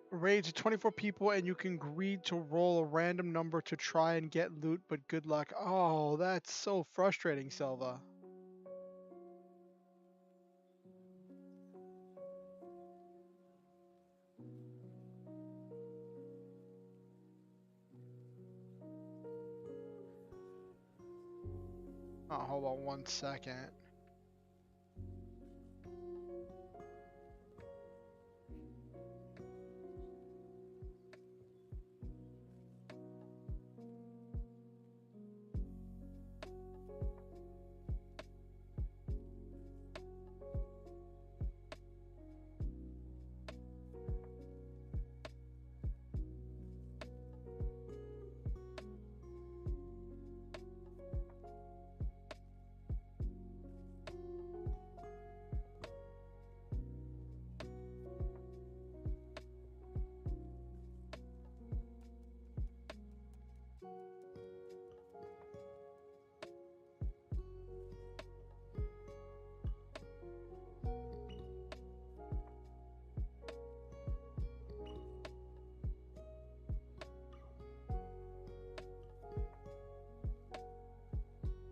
Raids are 24 people and you can agree to roll a random number to try and get loot, but good luck. Oh, that's so frustrating, Silva. Oh, hold on 1 second.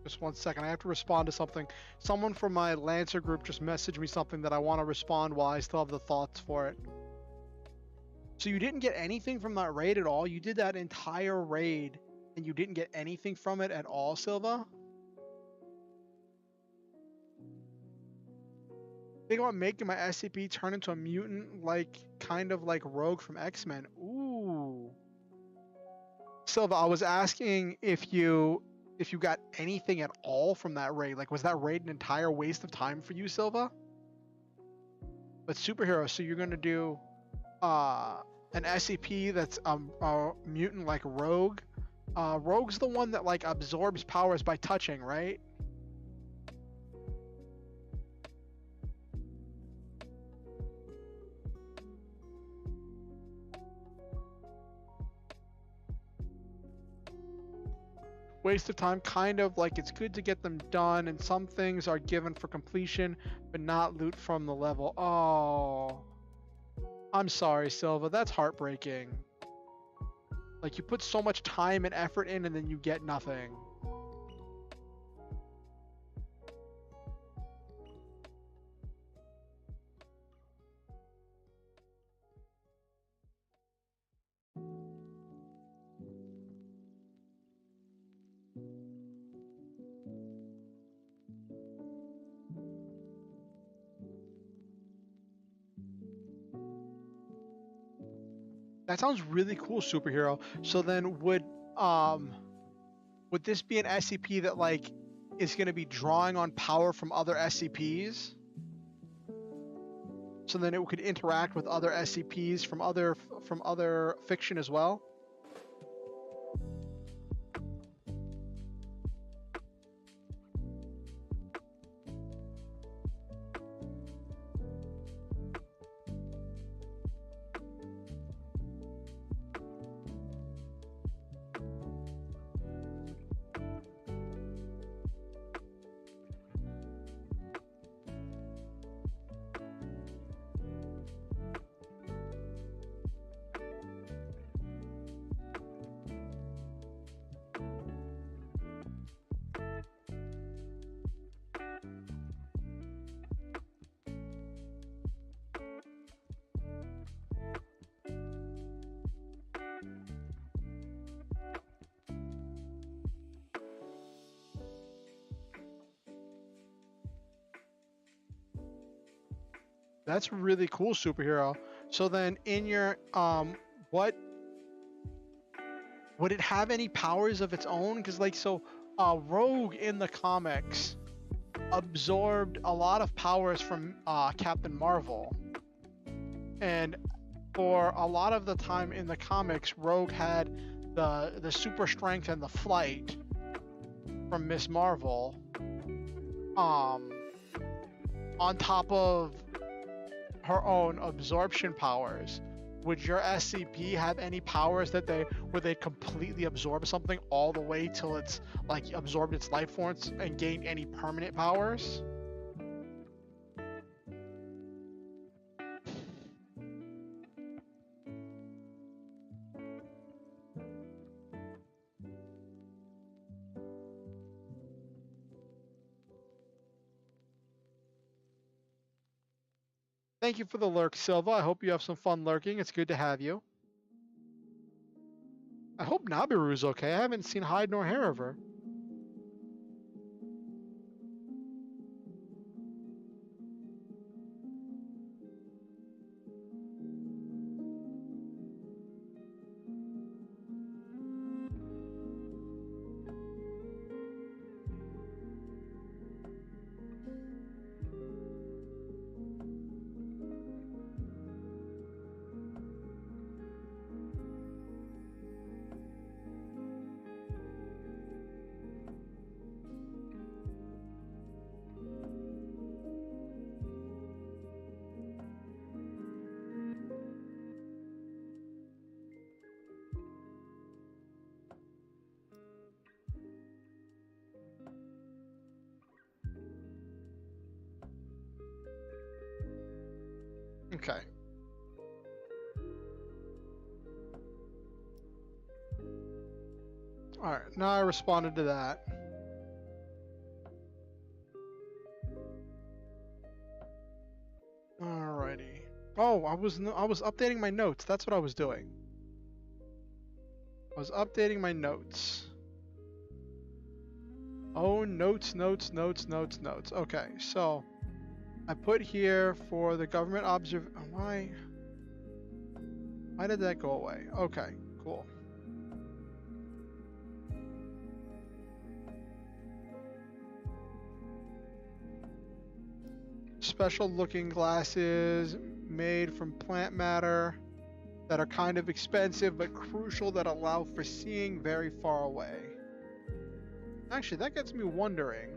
Just 1 second. I have to respond to something. Someone from my Lancer group just messaged me something that I want to respond while I still have the thoughts for it. So you didn't get anything from that raid at all? You did that entire raid and you didn't get anything from it at all, Silva? Think about making my SCP turn into a mutant, like, kind of like Rogue from X-Men. Ooh. Silva, I was asking if you got anything at all from that raid. Like, was that raid an entire waste of time for you, Silva? But superhero, so you're gonna do an SCP that's a mutant like Rogue. Rogue's the one that like absorbs powers by touching, right? Waste of time, kind of like it's good to get them done, and some things are given for completion, but not loot from the level. Oh, I'm sorry, Silva. That's heartbreaking. Like, you put so much time and effort in, and then you get nothing. That sounds really cool, superhero. So then would this be an SCP that like is going to be drawing on power from other SCPs? So then it could interact with other SCPs from other fiction as well? That's really cool, superhero. So then, in your what would it have any powers of its own? Because like so, Rogue in the comics absorbed a lot of powers from Captain Marvel, and for a lot of the time in the comics, Rogue had the super strength and the flight from Miss Marvel, um, on top of her own absorption powers. Would your SCP have any powers that where they completely absorb something all the way till it's like absorbed its life force and gain any permanent powers? Thank you for the lurk, Silva. I hope you have some fun lurking. It's good to have you. I hope Nabiru's okay. I haven't seen hide nor hair of her. Okay. Alright, now I responded to that. Alrighty. Oh, I was updating my notes. That's what I was doing. I was updating my notes. Oh, notes. Okay, so I put here for the government why did that go away? Okay, cool. Special looking glasses made from plant matter that are kind of expensive but crucial, that allow for seeing very far away. Actually, that gets me wondering.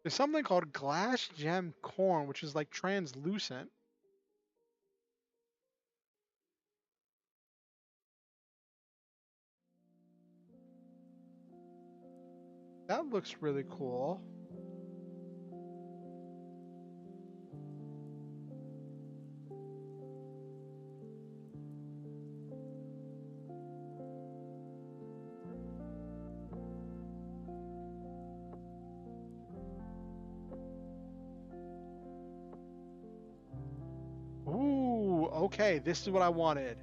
There's something called glass gem corn, which is like translucent. That looks really cool. Ooh, okay, this is what I wanted.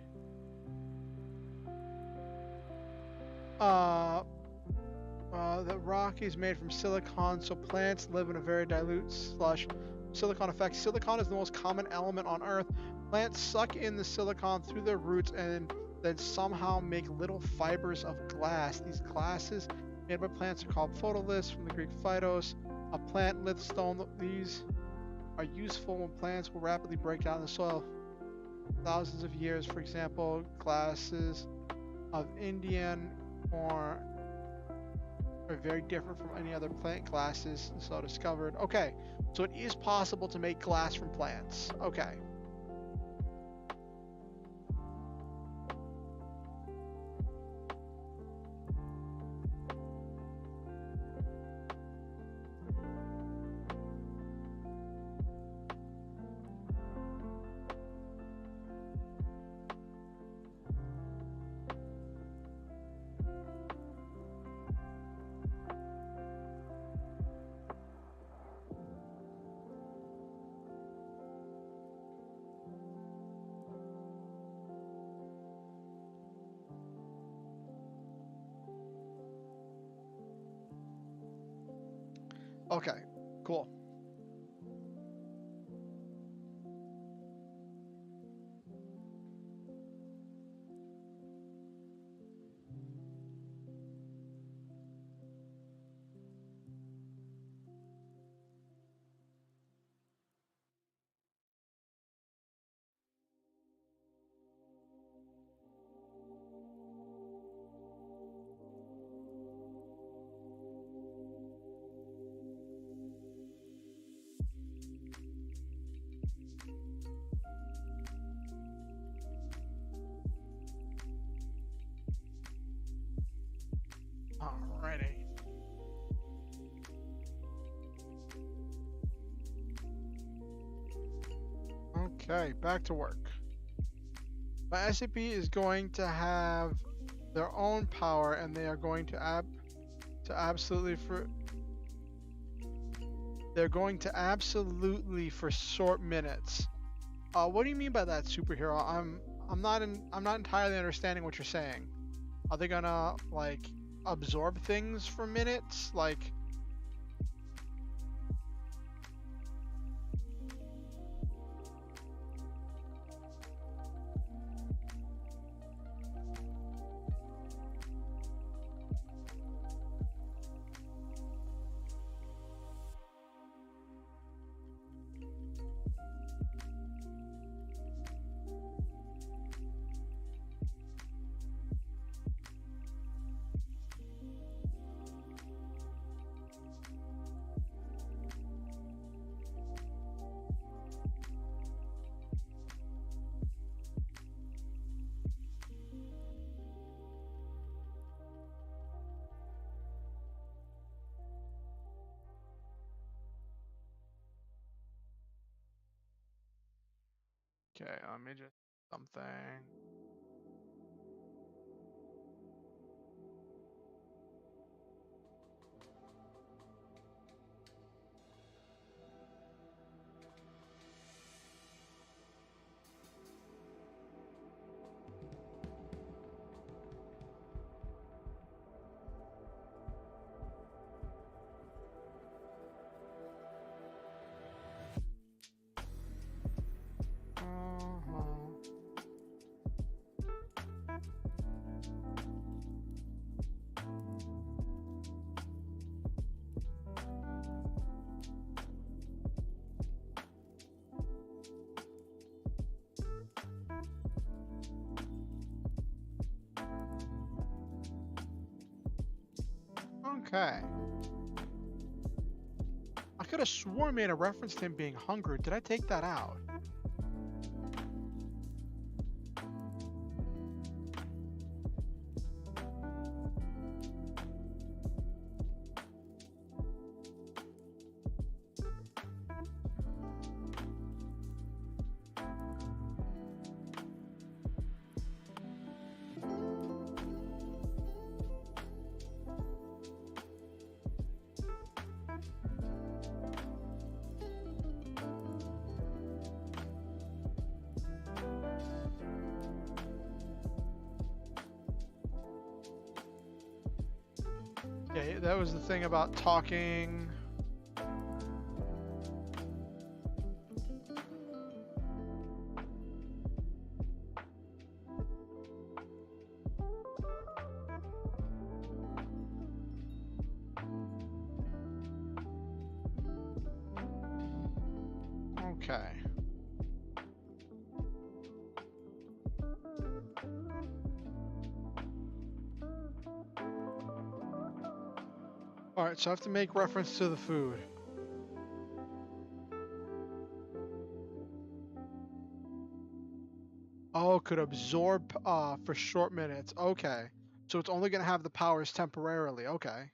The rock is made from silicon, so plants live in a very dilute slush. Silicon effect. Silicon is the most common element on Earth. Plants suck in the silicon through their roots and then somehow make little fibers of glass. These glasses made by plants are called photoliths, from the Greek phytos. A plant lith stone. These are useful when plants will rapidly break down the soil. Thousands of years, for example, glasses of Indian or are very different from any other plant glasses so discovered. Okay, so it is possible to make glass from plants. Okay. Okay, cool. Alrighty. Okay, back to work. My SCP is going to have their own power, and they are going to absolutely for. They're going to absolutely for short minutes. What do you mean by that, superhero? I'm not entirely understanding what you're saying. Are they gonna like absorb things for minutes? Like, okay, let me just something. Okay. I could have sworn I made a reference to him being hungry. Did I take that out? Yeah, that was the thing about talking. Okay. Alright, so I have to make reference to the food. Oh, could absorb for short minutes. Okay. So it's only gonna have the powers temporarily. Okay.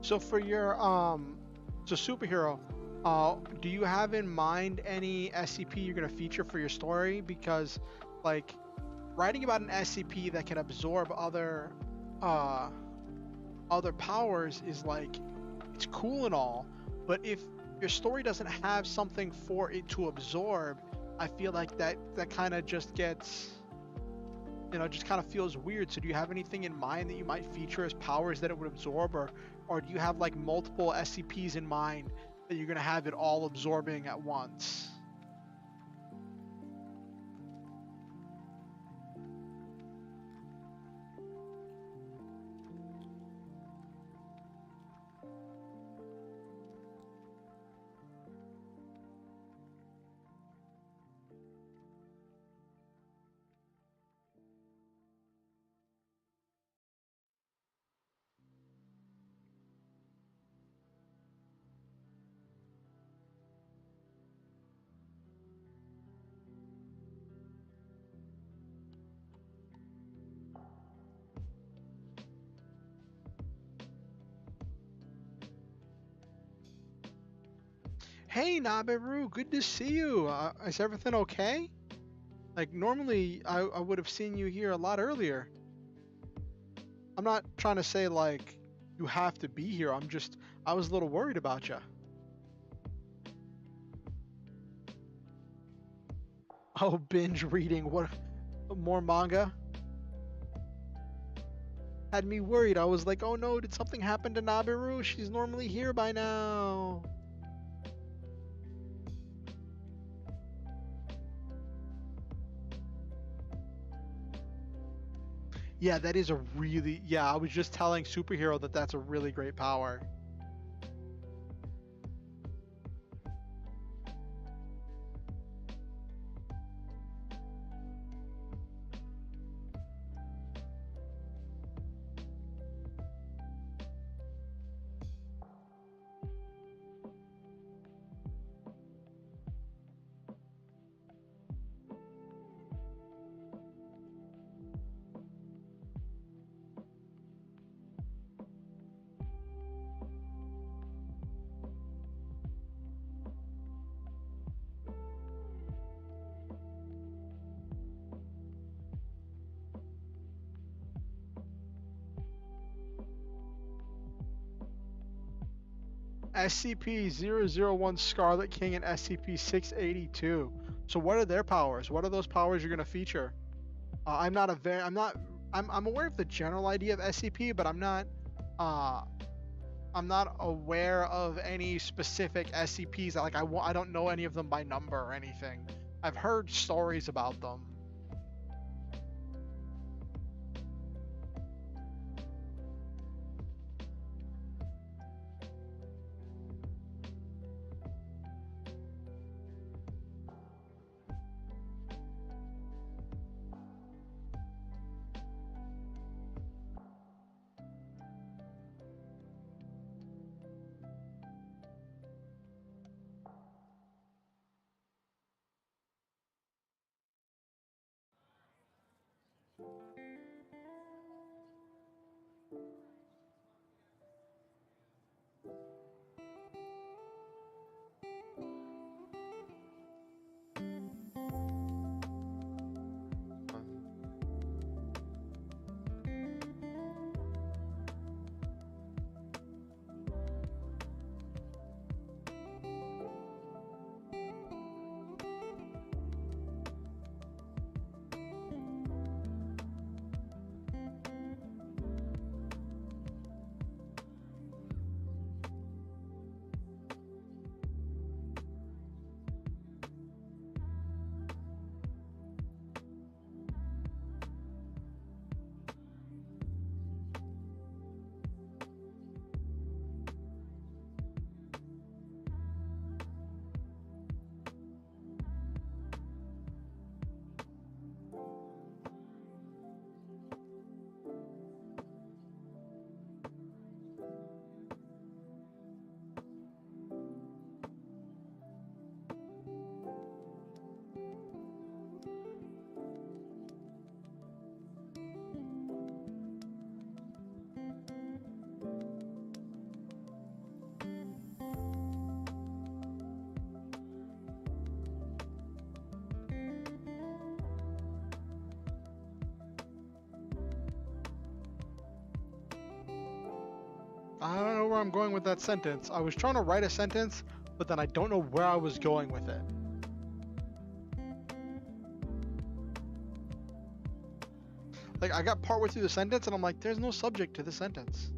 So for your so superhero, do you have in mind any SCP you're gonna feature for your story? Because like writing about an SCP that can absorb uh other powers is like it's cool and all, but if your story doesn't have something for it to absorb, I feel like that kind of just gets, just kind of feels weird. So do you have anything in mind that you might feature as powers that it would absorb, or do you have like multiple SCPs in mind that you're gonna have it all absorbing at once? Hey Naberu, good to see you. Is everything okay? Like normally I would have seen you here a lot earlier. I'm not trying to say like you have to be here. I was a little worried about you. Oh, binge reading. What more manga? Had me worried. I was like, "Oh no, did something happen to Nabiru? She's normally here by now." Yeah, that is a really yeah, I was just telling Superhero that that's a really great power. SCP-001 Scarlet King and SCP-682. So what are their powers? What are those powers you're going to feature? I'm not a very, I'm not, I'm aware of the general idea of SCP, but uh, I'm not aware of any specific SCPs. Like I don't know any of them by number or anything. I've heard stories about them. I don't know where I'm going with that sentence. I was trying to write a sentence, but then I don't know where I was going with it. Like, I got partway through the sentence, and I'm like, there's no subject to the sentence.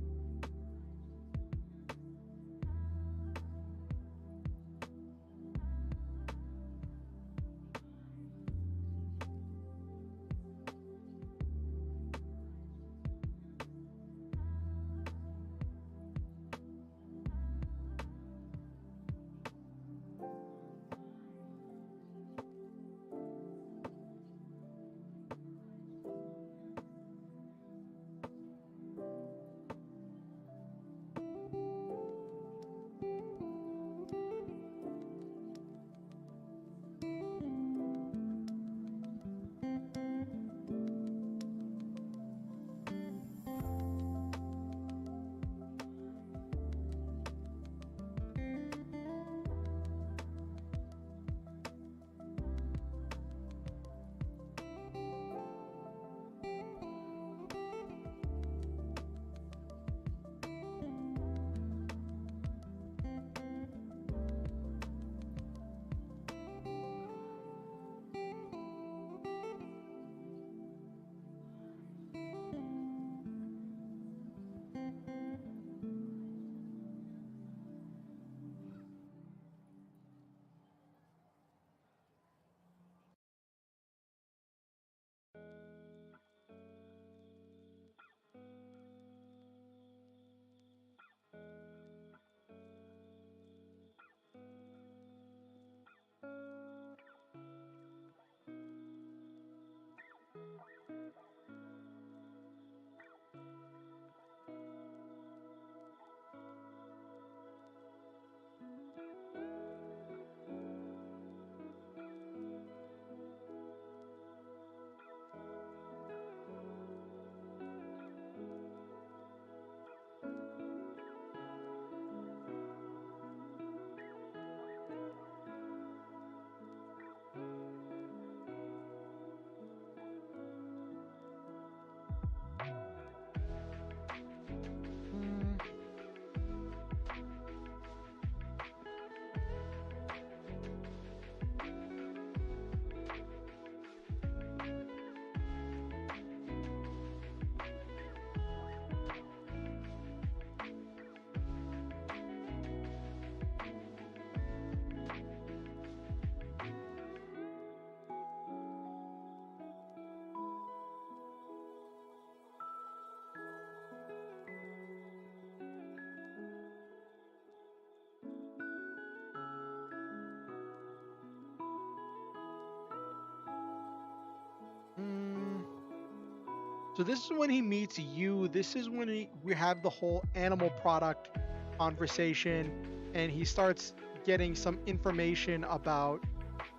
So this is when he meets you. This is when we have the whole animal product conversation, and he starts getting some information about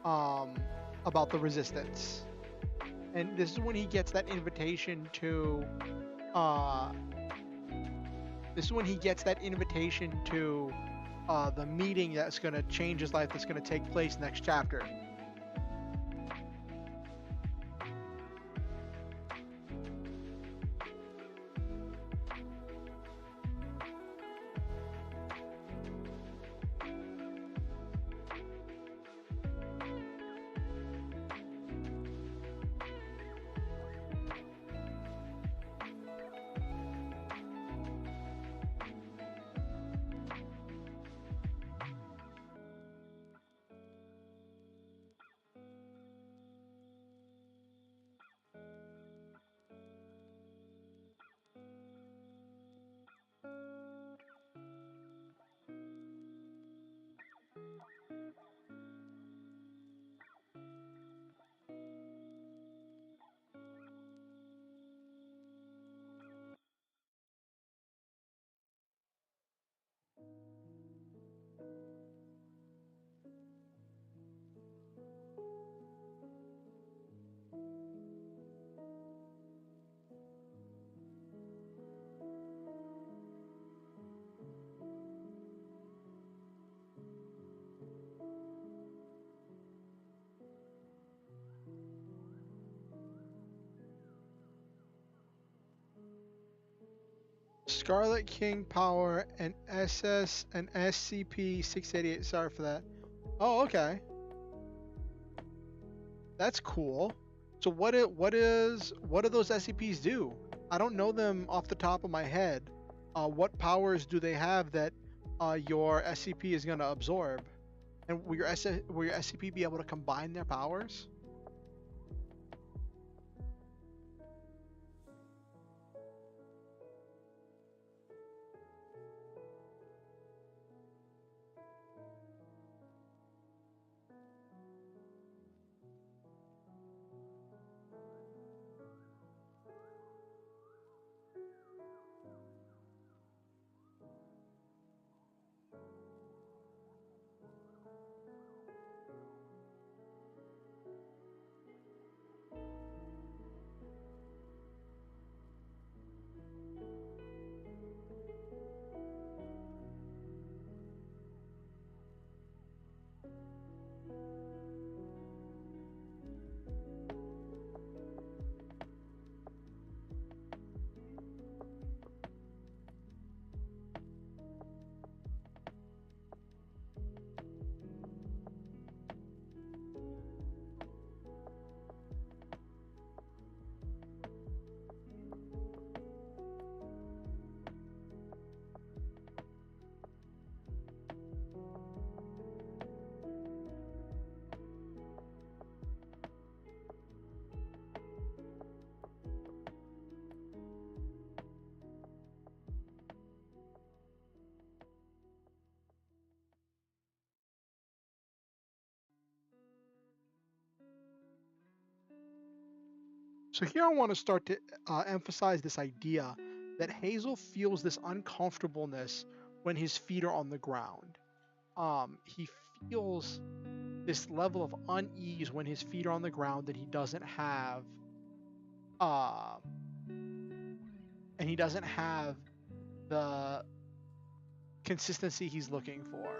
the resistance. And this is when he gets that invitation to the meeting that's going to change his life, that's going to take place next chapter. Scarlet King power and SS and SCP 688. Sorry for that. Oh, okay. That's cool. So what do those SCPs do? I don't know them off the top of my head. What powers do they have that your SCP is going to absorb? And will your SCP be able to combine their powers? So here I want to start to emphasize this idea that Hazel feels this uncomfortableness when his feet are on the ground. He feels this level of unease when his feet are on the ground that he doesn't have, uh, and he doesn't have the consistency he's looking for.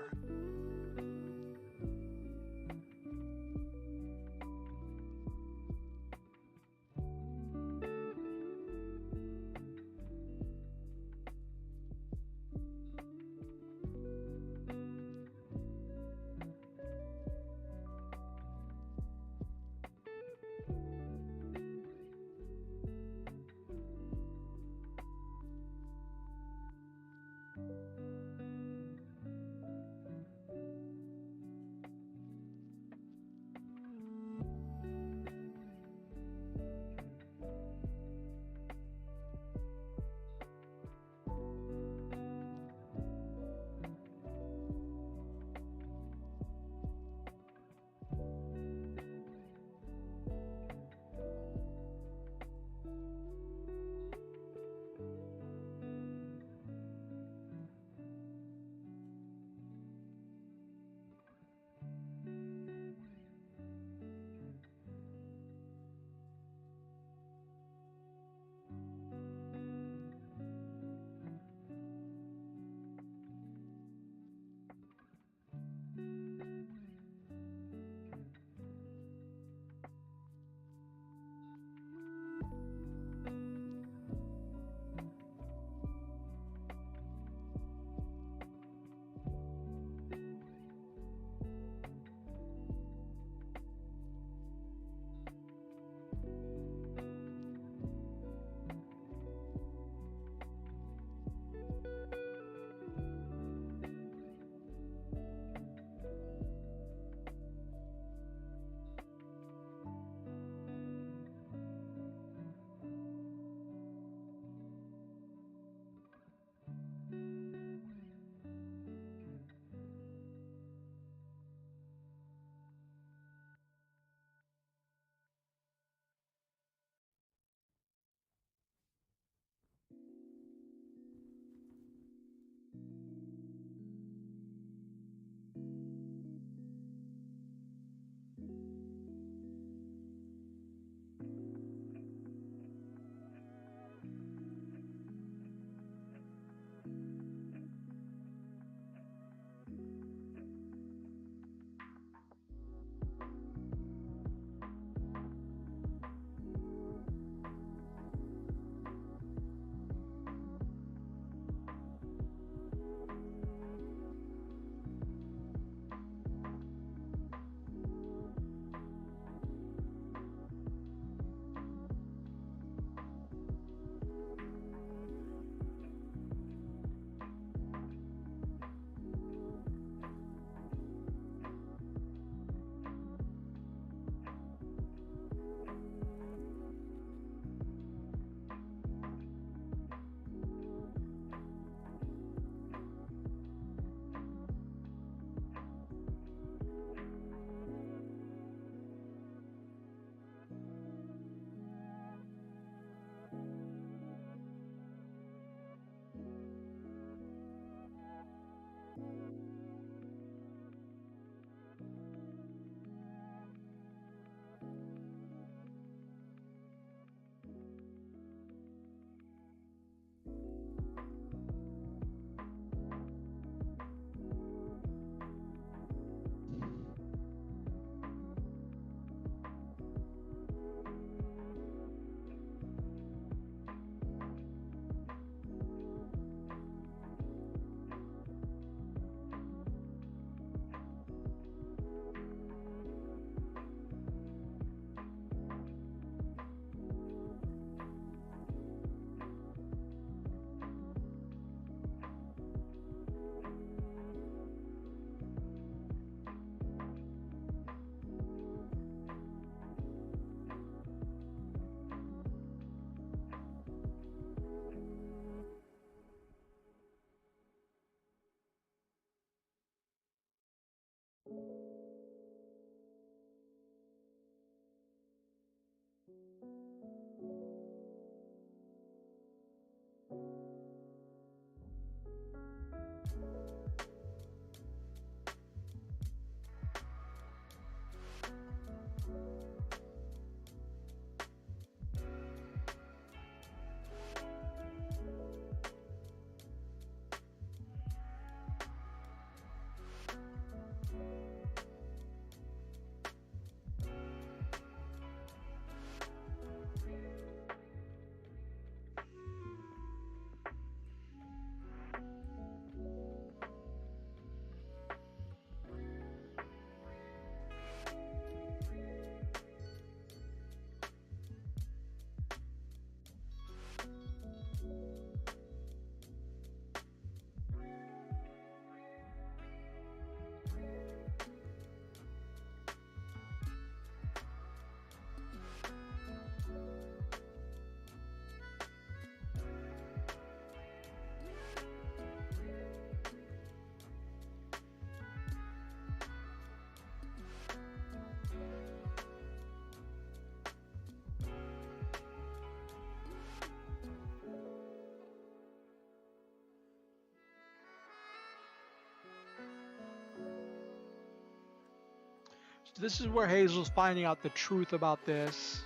This is where Hazel's finding out the truth about this.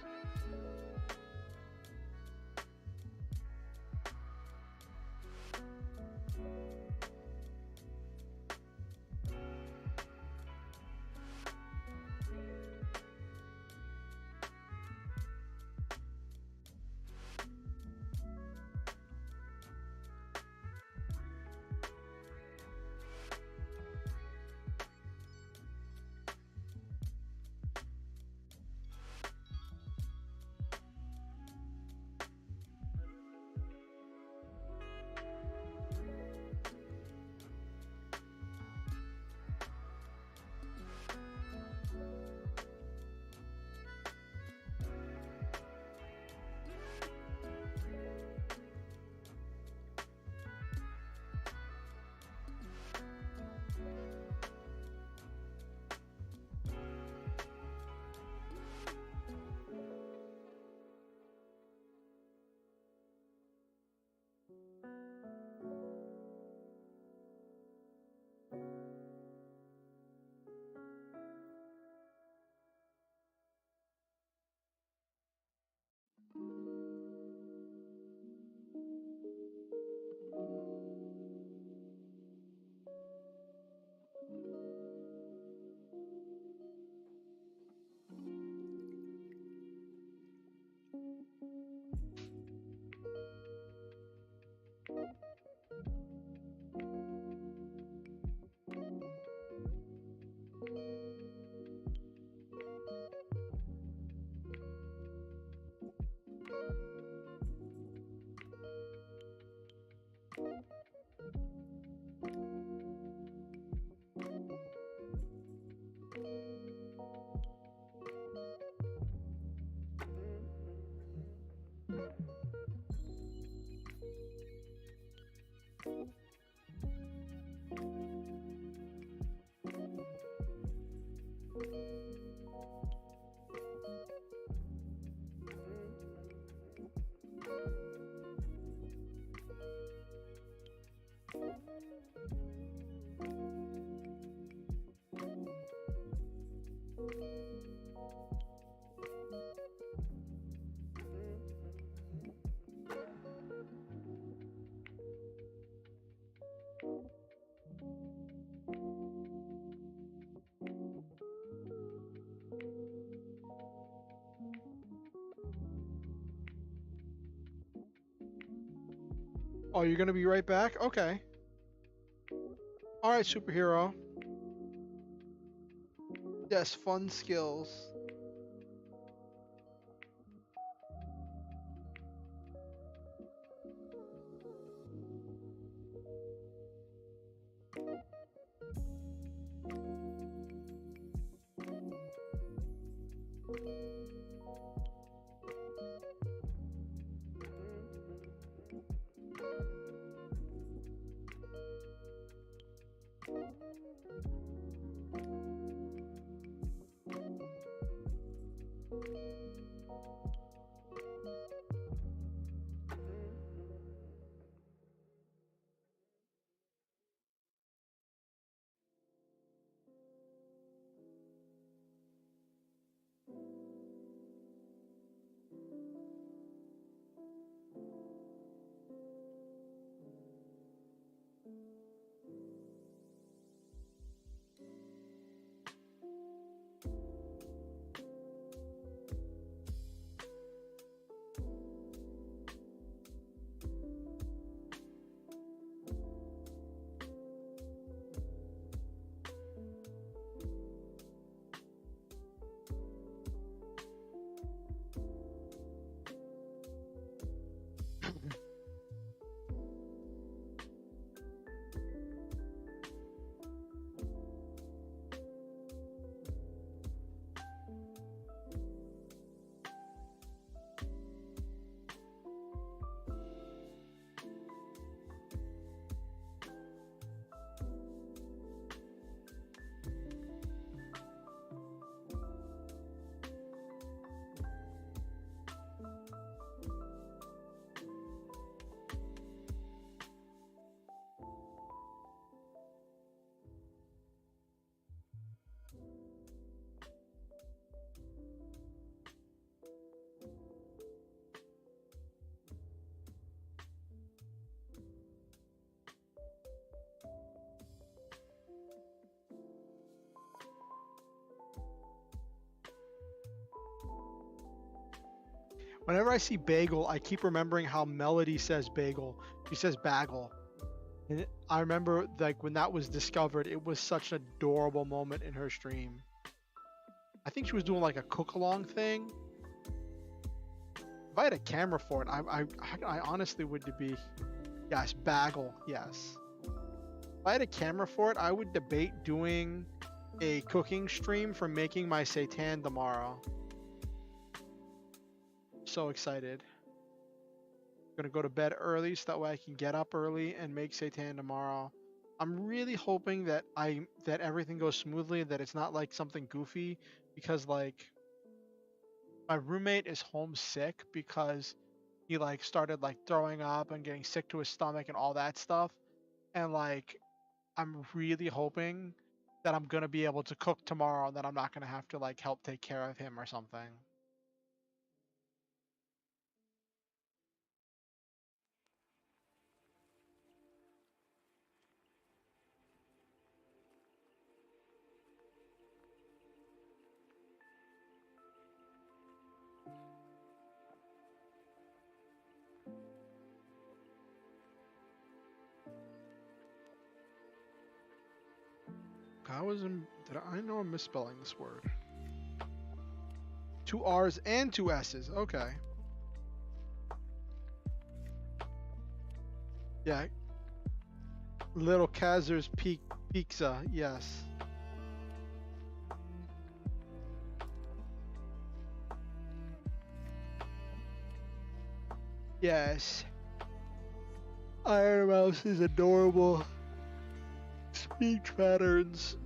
Oh, you're gonna be right back? Okay. Alright, superhero. Yes, fun skills. Whenever I see bagel, I keep remembering how Melody says bagel. She says bagel. And I remember like when that was discovered, it was such an adorable moment in her stream. I think she was doing like a cook along thing. If I had a camera for it, I honestly would be, yes, bagel, yes. If I had a camera for it, I would debate doing a cooking stream for making my seitan tomorrow. So excited. Gonna go to bed early so that way I can get up early and make seitan tomorrow. I'm really hoping that everything goes smoothly, that it's not like something goofy, because like my roommate is homesick because he like started like throwing up and getting sick to his stomach and all that stuff. And like I'm really hoping that I'm gonna be able to cook tomorrow and that I'm not gonna have to like help take care of him or something. I know I'm misspelling this word. 2 R's and 2 S's. Okay. Yeah. Little Kazer's Pizza. Yes. Yes. Iron Mouse is adorable. Speech patterns.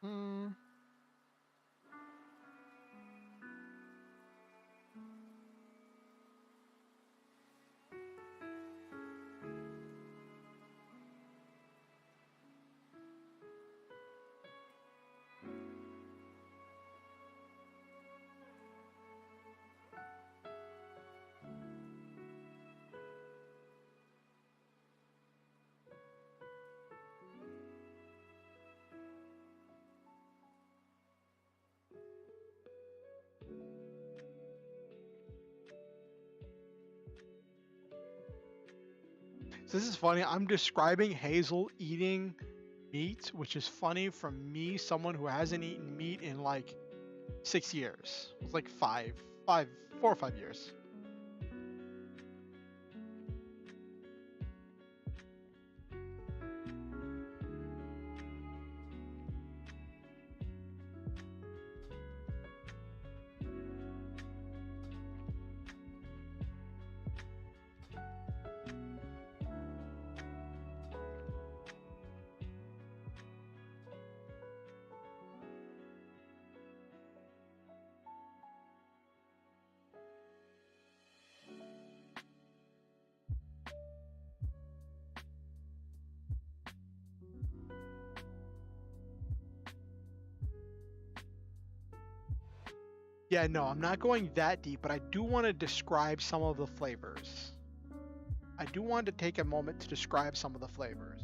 Hmm. So this is funny. I'm describing Hazel eating meat, which is funny from me, someone who hasn't eaten meat in like 6 years. It's like 4 or 5 years. Yeah, no, I'm not going that deep, but I do want to describe some of the flavors. I do want to take a moment to describe some of the flavors.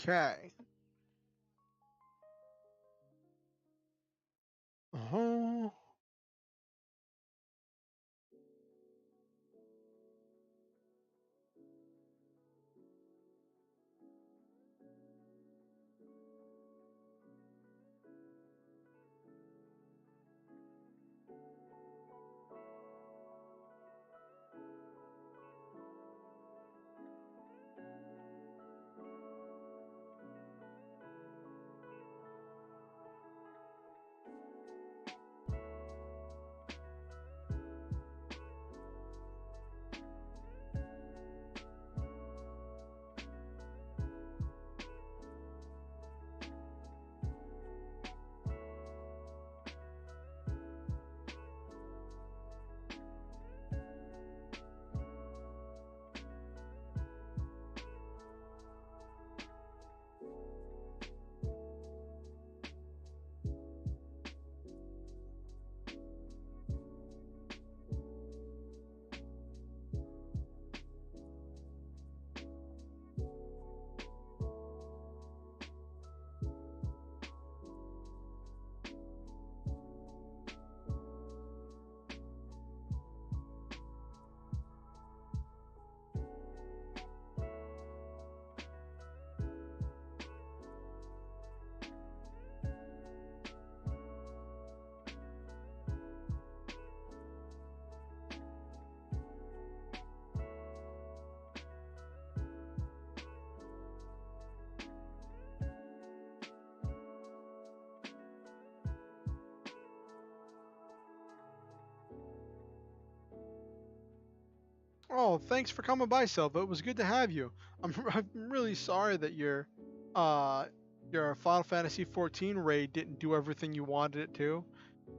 Okay. Uh-huh. Oh, thanks for coming by, Silva. It was good to have you. I'm really sorry that uh your Final Fantasy 14 raid didn't do everything you wanted it to.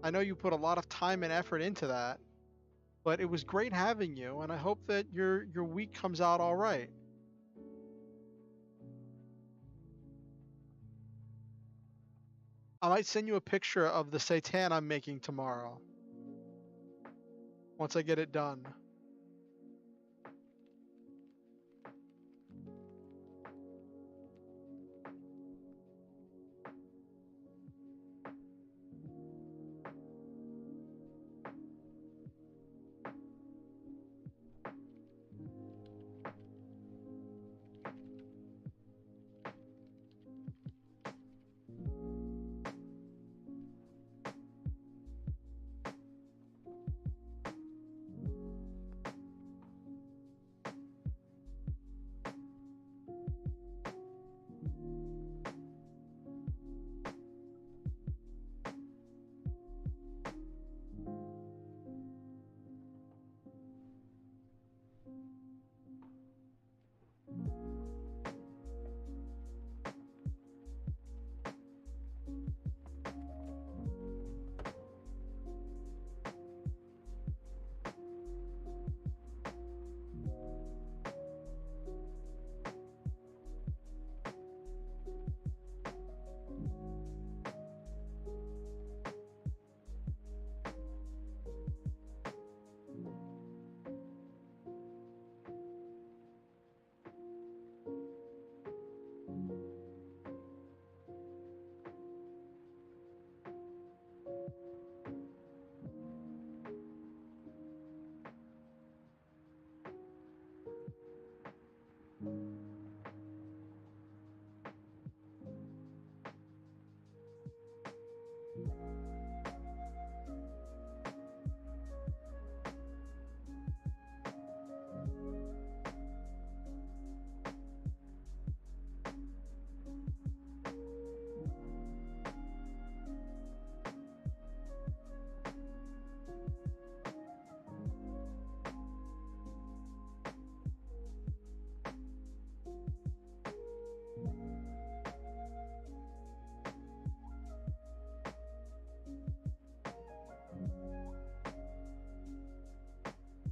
I know you put a lot of time and effort into that, but it was great having you, and I hope that your week comes out all right. I might send you a picture of the seitan I'm making tomorrow once I get it done.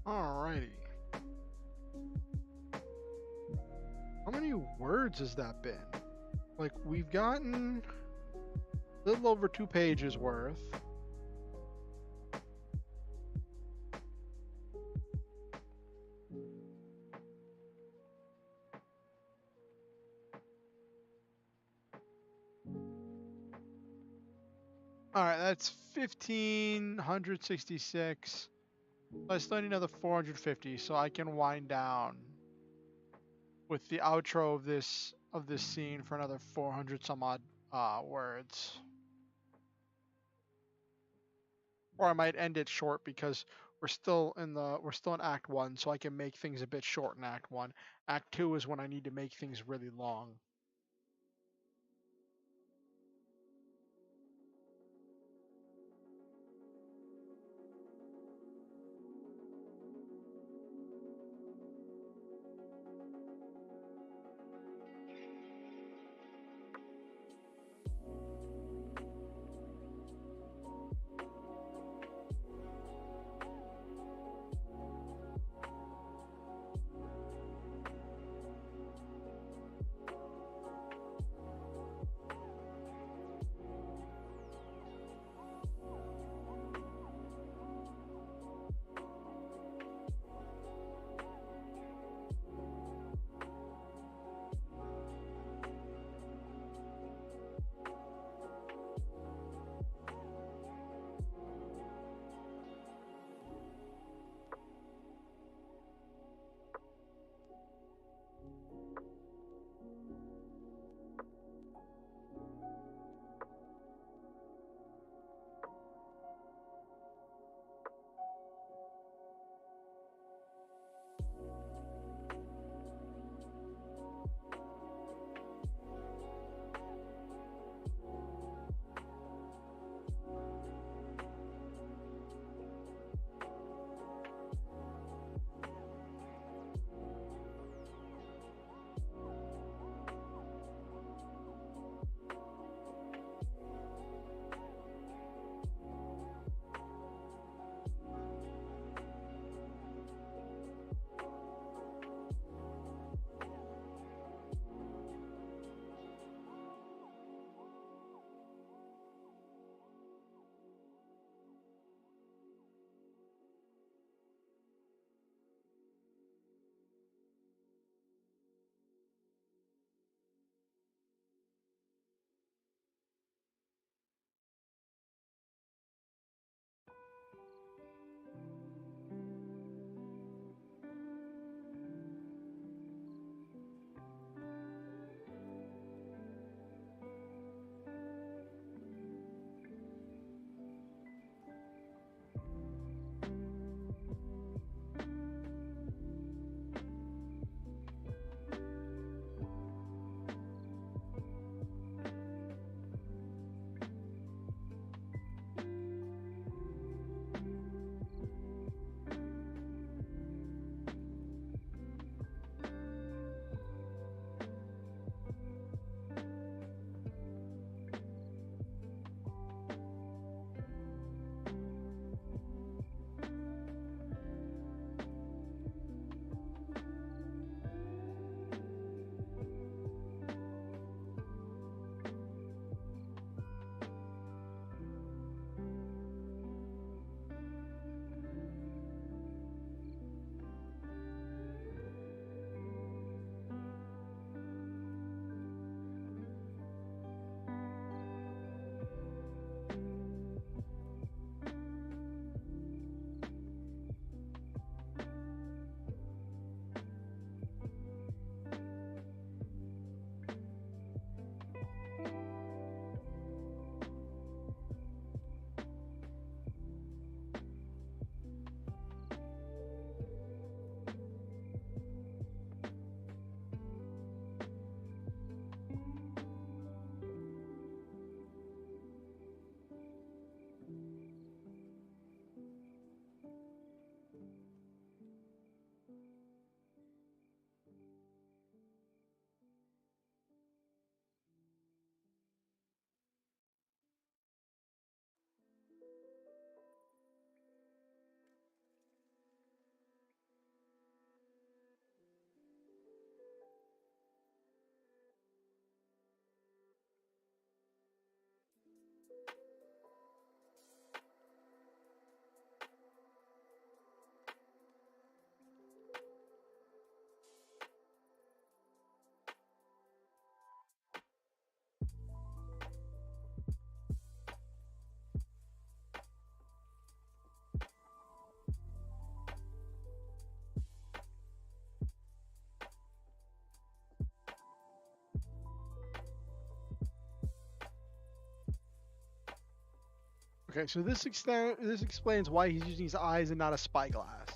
Alrighty. How many words has that been? Like, we've gotten a little over 2 pages worth. All right, that's 1,566. I still need another 450, so I can wind down with the outro of this scene for another 400 some odd words. Or I might end it short because we're still in Act 1, so I can make things a bit short in Act 1. Act 2 is when I need to make things really long. Okay, so this explains why he's using his eyes and not a spyglass.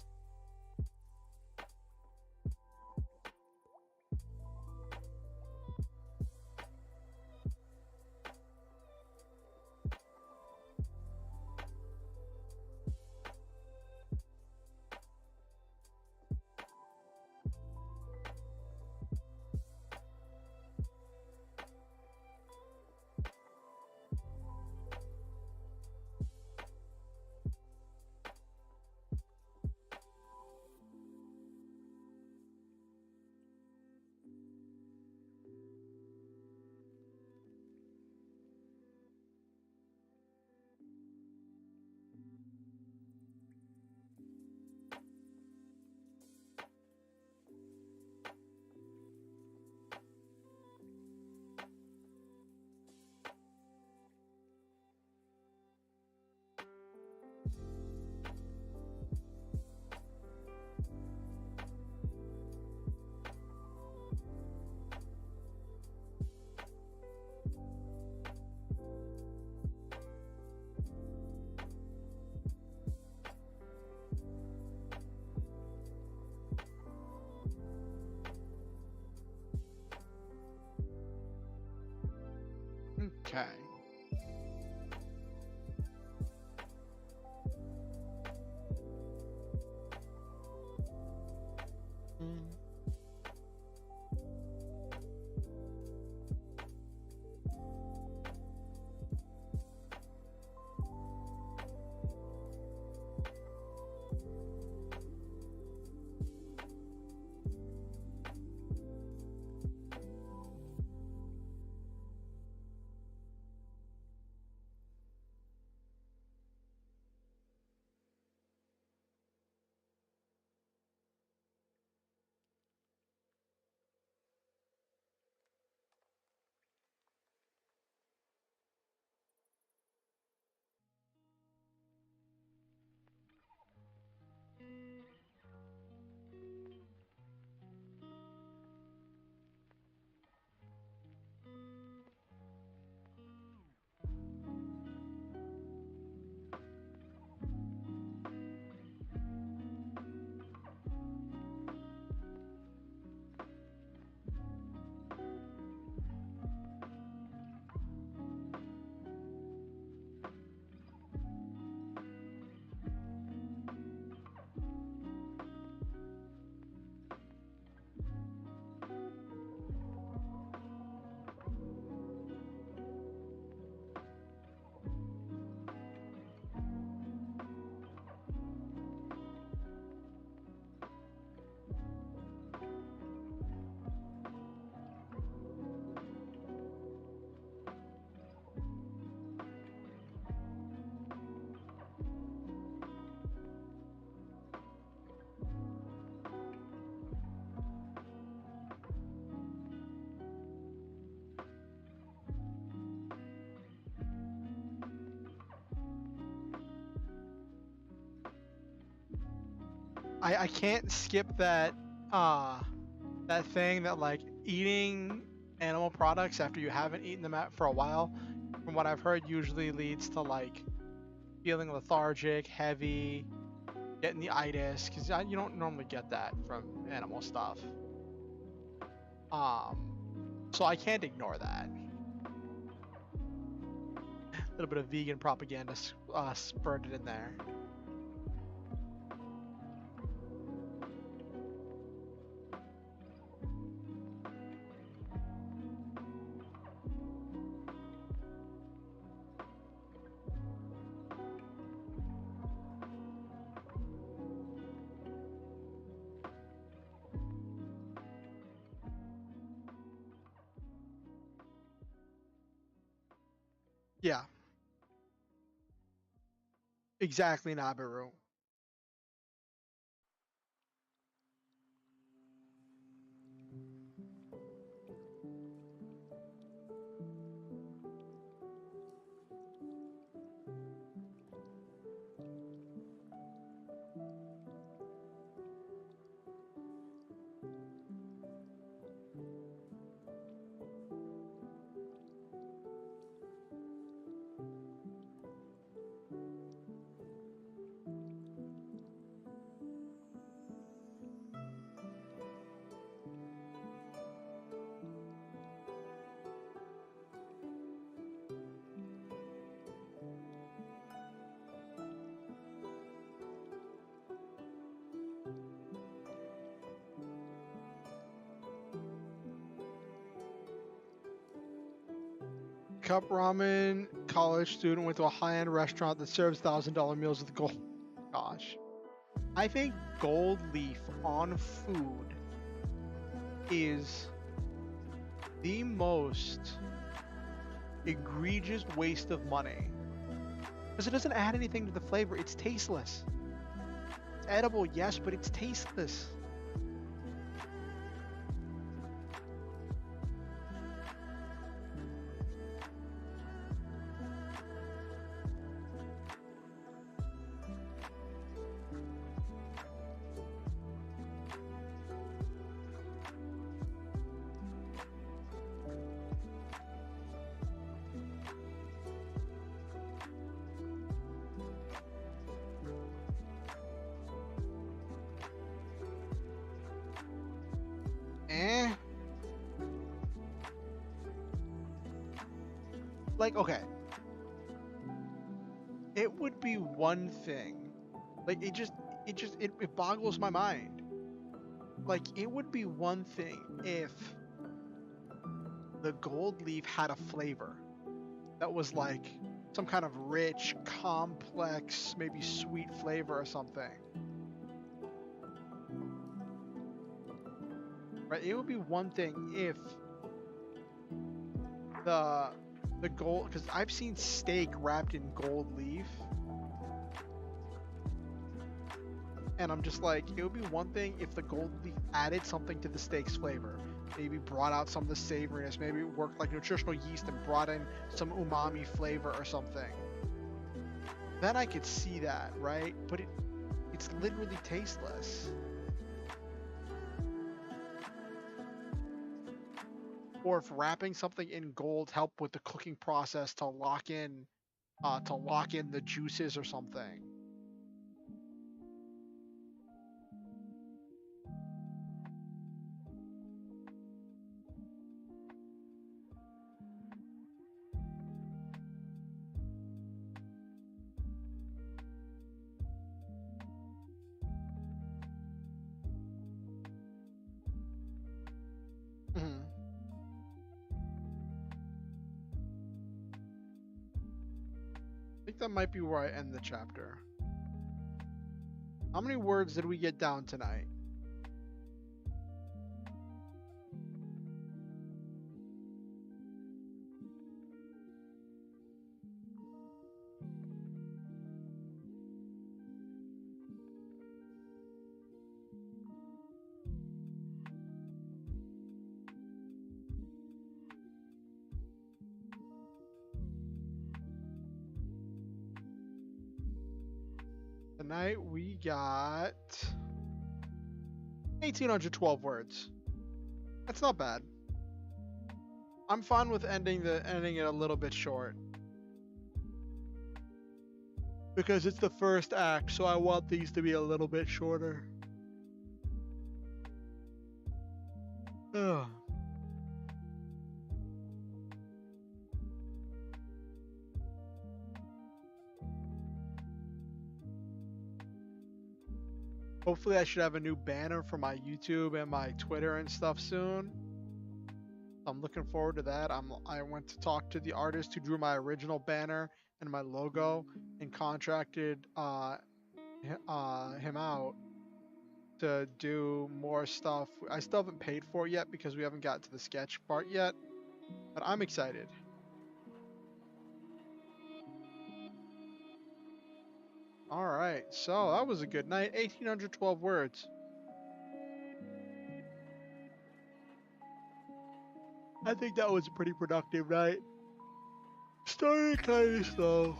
Okay. I can't skip that thing that like eating animal products after you haven't eaten them out for a while, from what I've heard, usually leads to like feeling lethargic, heavy, getting the itis, because you don't normally get that from animal stuff. Um, so I can't ignore that. A little bit of vegan propaganda spurted in there. Yeah, exactly, Nabiru. cup ramen college student went to a high-end restaurant that serves $1,000 meals with gold. Gosh. I think gold leaf on food is the most egregious waste of money. Because it doesn't add anything to the flavor. It's tasteless. It's edible, yes, but it's tasteless. Like, okay. It would be one thing. Like, it boggles my mind. Like, it would be one thing if the gold leaf had a flavor that was like some kind of rich, complex, maybe sweet flavor or something. Right? It would be one thing if the gold, because I've seen steak wrapped in gold leaf, and I'm just like, it would be one thing if the gold leaf added something to the steak's flavor, maybe brought out some of the savoriness, maybe it worked like nutritional yeast and brought in some umami flavor or something. Then I could see that, right? But it's literally tasteless. Or if wrapping something in gold helped with the cooking process to lock in the juices or something. I think that might be where I end the chapter. How many words did we get down tonight? Tonight we got 1,812 words. That's not bad. I'm fine with ending it a little bit short. Because it's the first act, so I want these to be a little bit shorter. Ugh. Hopefully I should have a new banner for my YouTube and my Twitter and stuff soon. I'm looking forward to that. I went to talk to the artist who drew my original banner and my logo and contracted him out to do more stuff. I still haven't paid for it yet because we haven't gotten to the sketch part yet, but I'm excited. Alright, so that was a good night. 1,812 words. I think that was a pretty productive night. Started kind of slow.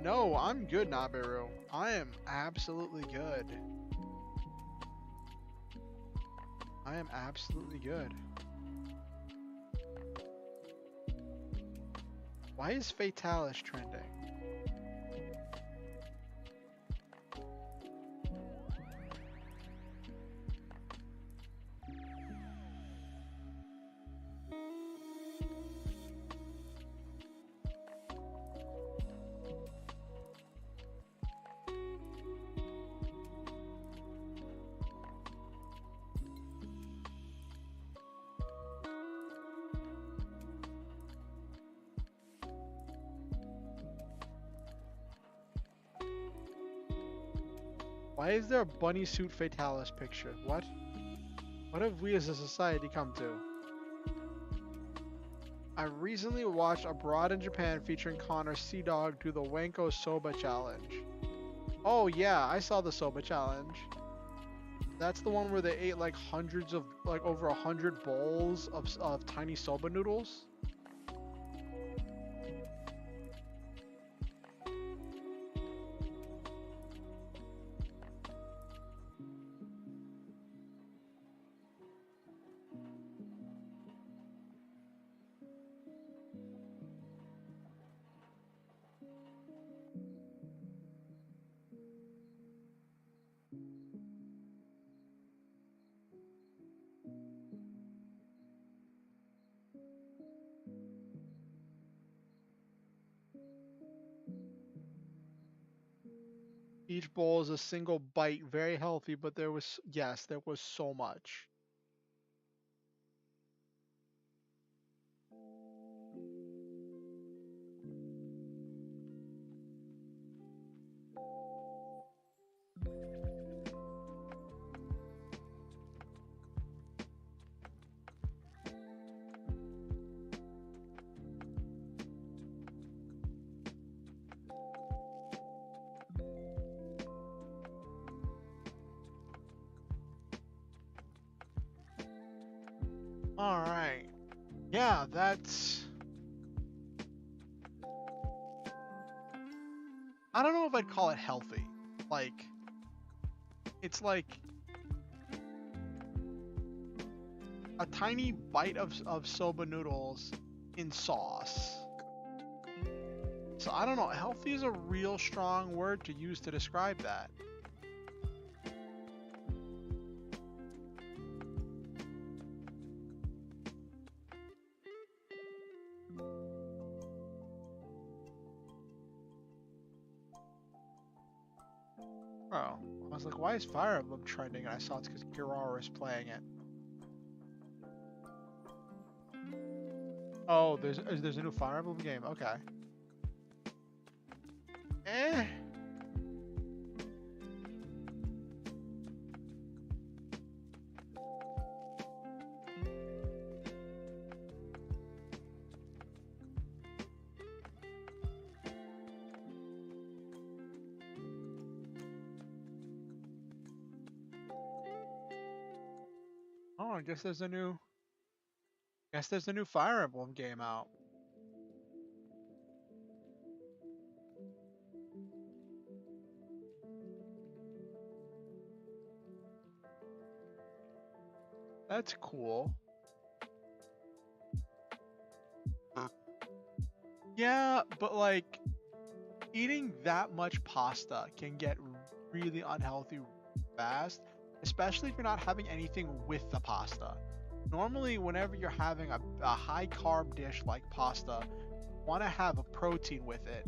No, I'm good, Nabiru. I am absolutely good. I am absolutely good. Why is Fatalis trending? Why is there a bunny suit fatalis picture? What? What have we as a society come to? I recently watched Abroad in Japan featuring Connor Sea Dog do the Wanko Soba Challenge. Oh yeah, I saw the Soba Challenge. That's the one where they ate like hundreds of, like over 100 bowls of tiny soba noodles. Each bowl is a single bite, very healthy, but there was, yes, there was so much. All right. Yeah, that's... I don't know if I'd call it healthy. Like, it's like a tiny bite of soba noodles in sauce. So I don't know, healthy is a real strong word to use to describe that. Oh, I was like, why is Fire Emblem trending? And I saw it's because Kirara is playing it. Oh, there's a new Fire Emblem game. Okay. Eh. Oh, I guess there's a new Fire Emblem game out. That's cool. Yeah, but like eating that much pasta can get really unhealthy fast, especially if you're not having anything with the pasta. Normally, whenever you're having a high carb dish like pasta, you want to have a protein with it.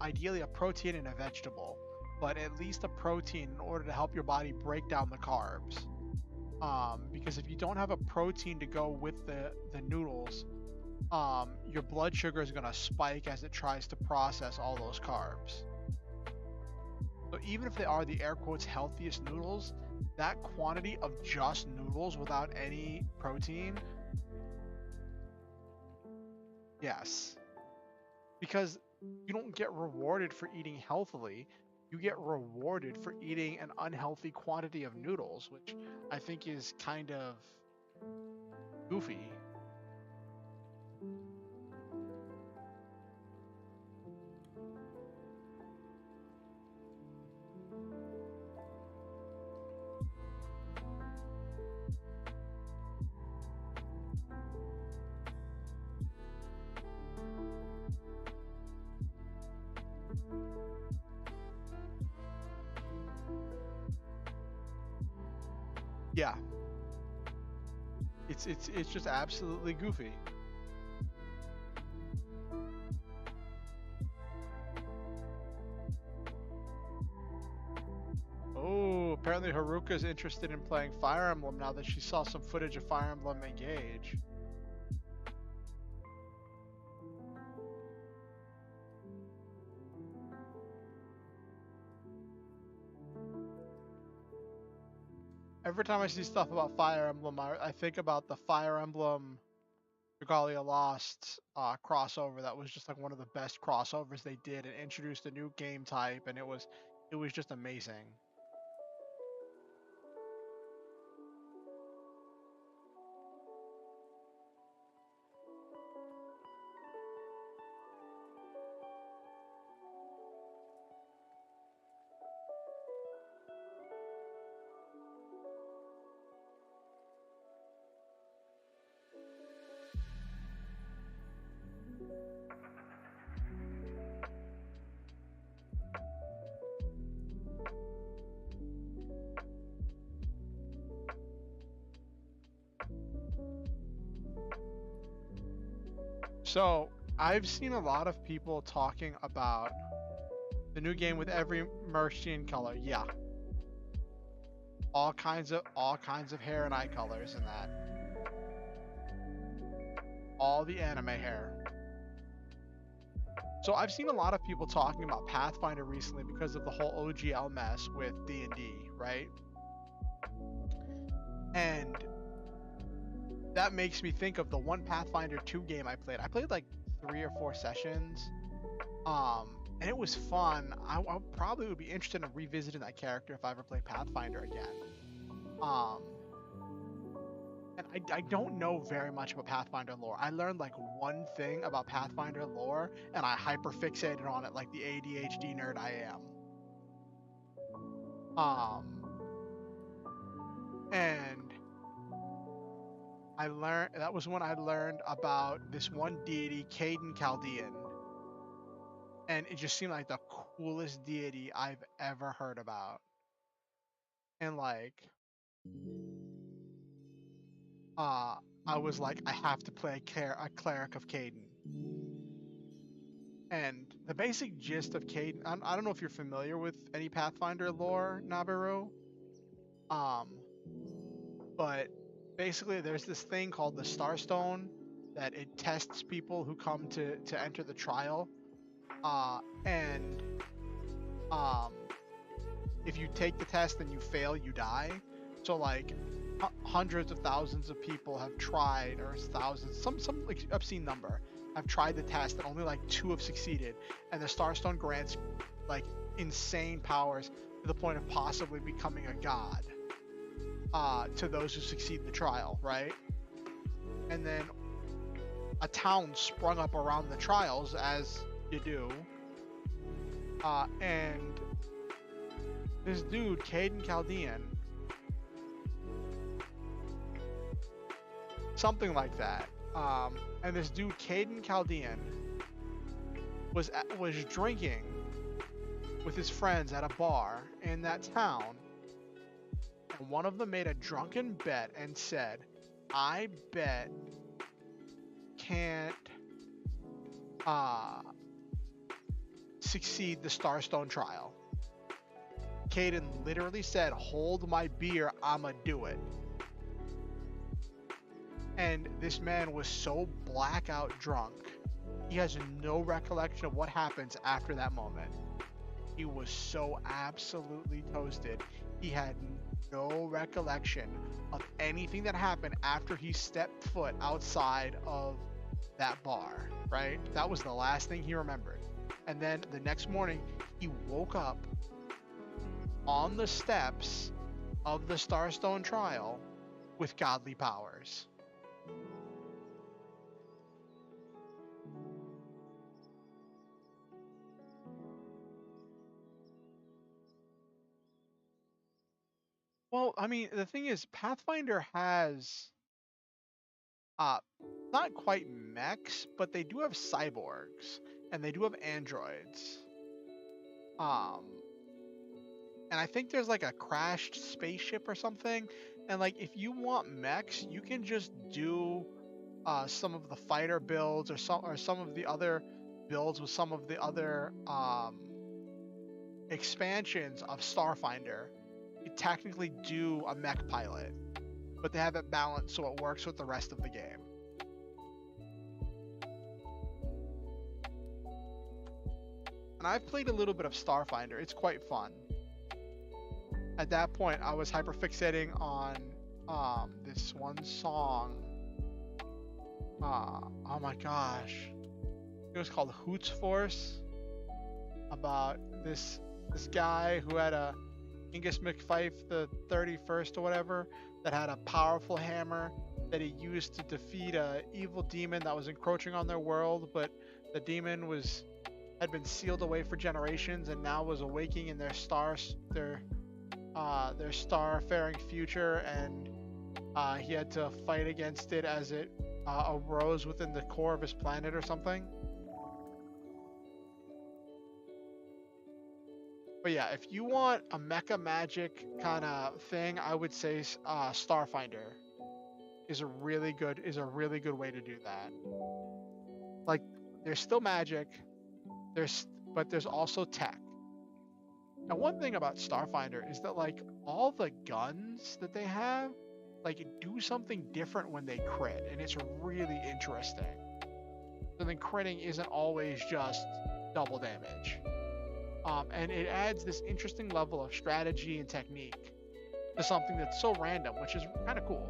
Ideally, a protein and a vegetable, but at least a protein in order to help your body break down the carbs. Because if you don't have a protein to go with the noodles, your blood sugar is going to spike as it tries to process all those carbs. So even if they are the air quotes healthiest noodles, that quantity of just noodles without any protein, yes. Because you don't get rewarded for eating healthily, you get rewarded for eating an unhealthy quantity of noodles, which I think is kind of goofy. Yeah. It's just absolutely goofy. Oh, apparently Haruka's interested in playing Fire Emblem now that she saw some footage of Fire Emblem Engage. Every time I see stuff about Fire Emblem, I think about the Fire Emblem Regalia Lost crossover. That was just like one of the best crossovers they did, and introduced a new game type, and it was just amazing. So I've seen a lot of people talking about the new game with every Mercian color. Yeah, all kinds of hair and eye colors in that. All the anime hair. So I've seen a lot of people talking about Pathfinder recently because of the whole OGL mess with D&D, right? And that makes me think of the one Pathfinder 2 game I played. I played like 3 or 4 sessions. And it was fun. I probably would be interested in revisiting that character if I ever play Pathfinder again. And I don't know very much about Pathfinder lore. I learned like one thing about Pathfinder lore, and I hyperfixated on it like the ADHD nerd I am. And that was when I learned about this one deity, Caden Chaldean. And it just seemed like the coolest deity I've ever heard about. And like, I was like, I have to play a cleric of Caden. And the basic gist of Caden, I don't know if you're familiar with any Pathfinder lore, Nabiru. But basically there's this thing called the Starstone that it tests people who come to enter the trial. And if you take the test and you fail, you die. So like hundreds of thousands of people have tried, or thousands, some like obscene number, have tried the test, and only like 2 have succeeded. And the Starstone grants like insane powers to the point of possibly becoming a god to those who succeed in the trial, right? And then a town sprung up around the trials, as you do. And this dude, Caden Chaldean, something like that. And this dude, Caden Chaldean, was drinking with his friends at a bar in that town. And one of them made a drunken bet and said, I bet can't succeed the Starstone trial. Caden literally said, hold my beer, I'ma do it. And this man was so blackout drunk, he has no recollection of what happens after that moment. He was so absolutely toasted. He had no recollection of anything that happened after he stepped foot outside of that bar, right? That was the last thing he remembered. And then the next morning, he woke up on the steps of the Starstone trial with godly powers. Well, I mean, the thing is, Pathfinder has not quite mechs, but they do have cyborgs, and they do have androids. And I think there's like a crashed spaceship or something. And like, if you want mechs, you can just do some of the fighter builds, or some of the other builds with some of the other expansions of Starfinder. You technically do a mech pilot, but they have it balanced so it works with the rest of the game. And I've played a little bit of Starfinder. It's quite fun. At that point, I was hyperfixating on this one song. Oh my gosh, it was called Hoots Force, about this guy who had a Angus McFife the 31st or whatever, that had a powerful hammer that he used to defeat a evil demon that was encroaching on their world, but the demon had been sealed away for generations and now was awaking in their starfaring future, and he had to fight against it as it arose within the core of his planet or something. But yeah, if you want a mecha magic kind of thing, I would say Starfinder is a really good way to do that. Like, there's still magic, but there's also tech. Now, one thing about Starfinder is that, like, all the guns that they have, like, do something different when they crit, and it's really interesting. So then critting isn't always just double damage. And it adds this interesting level of strategy and technique to something that's so random, which is kind of cool.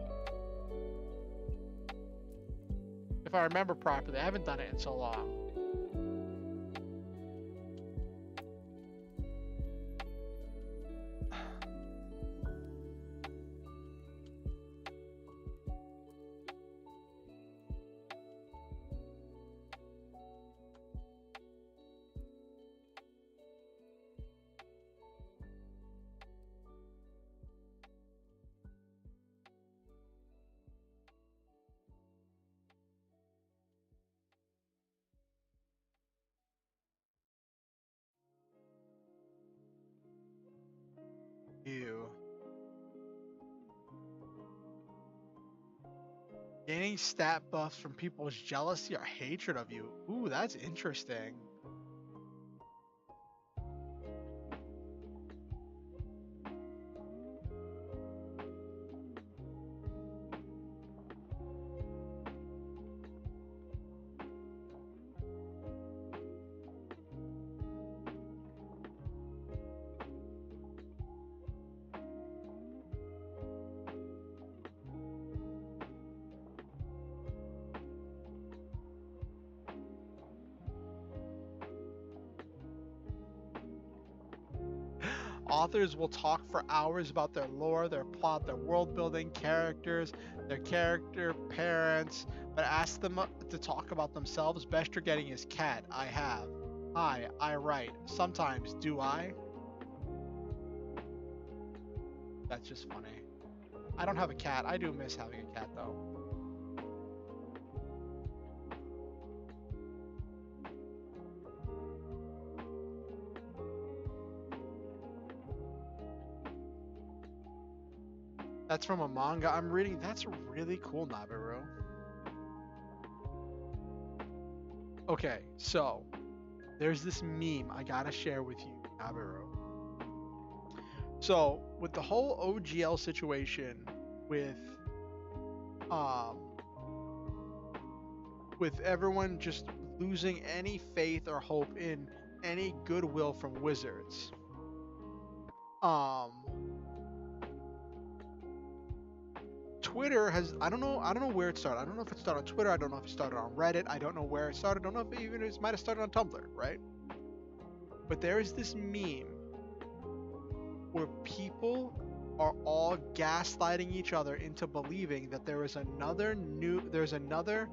If I remember properly, I haven't done it in so long. Ew. Gaining stat buffs from people's jealousy or hatred of you. Ooh, that's interesting. Authors will talk for hours about their lore, their plot, their world building, characters, their character parents, but ask them to talk about themselves. Best you're getting is cat. I have. Hi, I write. Sometimes, do I? That's just funny. I don't have a cat. I do miss having a cat though. That's from a manga I'm reading. That's really cool, Nabiru. Okay, so there's this meme I gotta share with you, Nabiru. So with the whole OGL situation, um with everyone just losing any faith or hope in any goodwill from Wizards, Twitter has, I don't know where it started. I don't know if it started on Twitter. I don't know if it started on Reddit. I don't know where it started. I don't know if it might have started on Tumblr, right? But there is this meme where people are all gaslighting each other into believing that there's another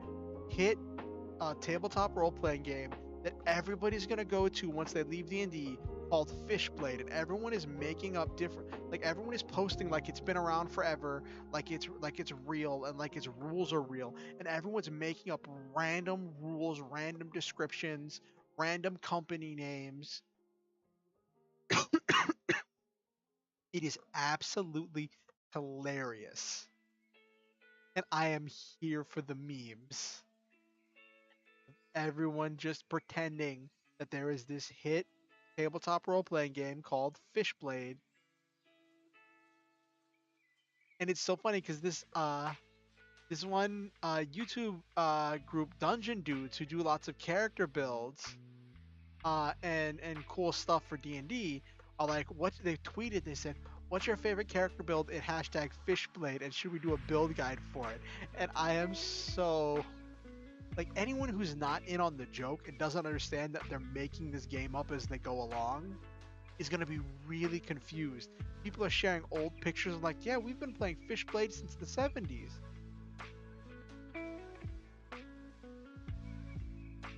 hit tabletop role-playing game that everybody's gonna go to once they leave D&D, called Fishblade, and everyone is making up different, like, everyone is posting like it's been around forever, like it's real, and like its rules are real, and everyone's making up random rules, random descriptions, random company names. It is absolutely hilarious, and I am here for the memes. Everyone just pretending that there is this hit tabletop role-playing game called Fishblade. And it's so funny because this one YouTube group, Dungeon Dudes, who do lots of character builds and cool stuff for D&D, are like, what they tweeted, they said, what's your favorite character build in hashtag Fishblade, and should we do a build guide for it? And I am so like anyone who's not in on the joke and doesn't understand that they're making this game up as they go along is gonna be really confused. People are sharing old pictures like, yeah, we've been playing Fishblade since the 70s.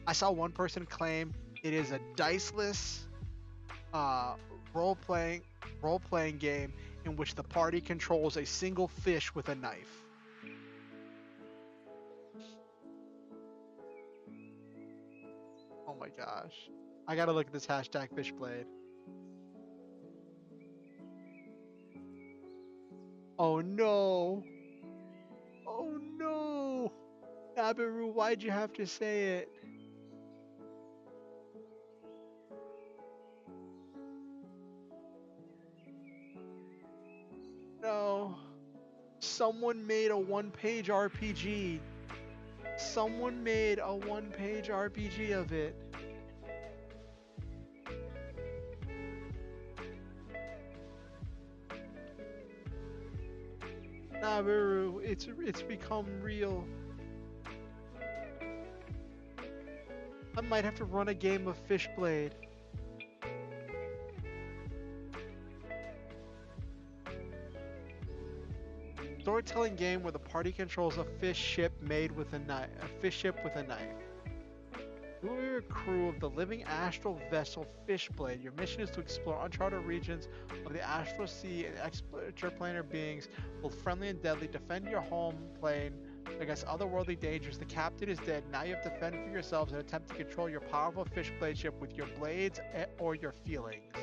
I saw one person claim it is a diceless uh, role playing game in which the party controls a single fish with a knife. Oh my gosh. I gotta look at this hashtag Fishblade. Oh no. Oh no. Nabaru, why'd you have to say it? No. Someone made a one-page RPG. Someone made a one-page RPG of it. Nabaru, it's become real. I might have to run a game of Fishblade. Storytelling game where the party controls a fish ship made with a knife. A fish ship with a knife. You are a crew of the living astral vessel Fishblade. Your mission is to explore uncharted regions of the astral sea and extraplanar beings, both friendly and deadly. Defend your home plane against otherworldly dangers. The captain is dead. Now you have to fend for yourselves and attempt to control your powerful Fishblade ship with your blades or your feelings.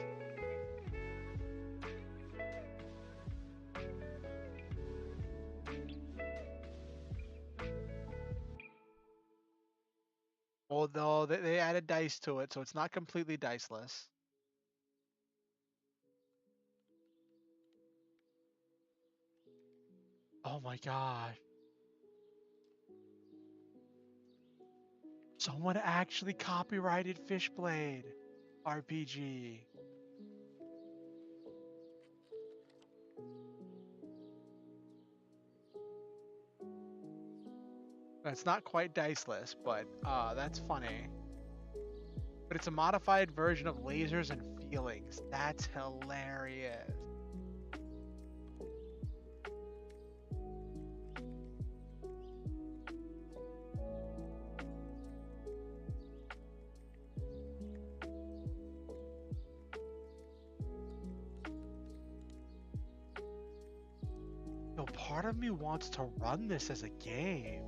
Although they added dice to it, so it's not completely diceless. Oh my gosh. Someone actually copyrighted Fishblade RPG. It's not quite diceless, but that's funny. But it's a modified version of lasers and feelings. That's hilarious. Yo, part of me wants to run this as a game.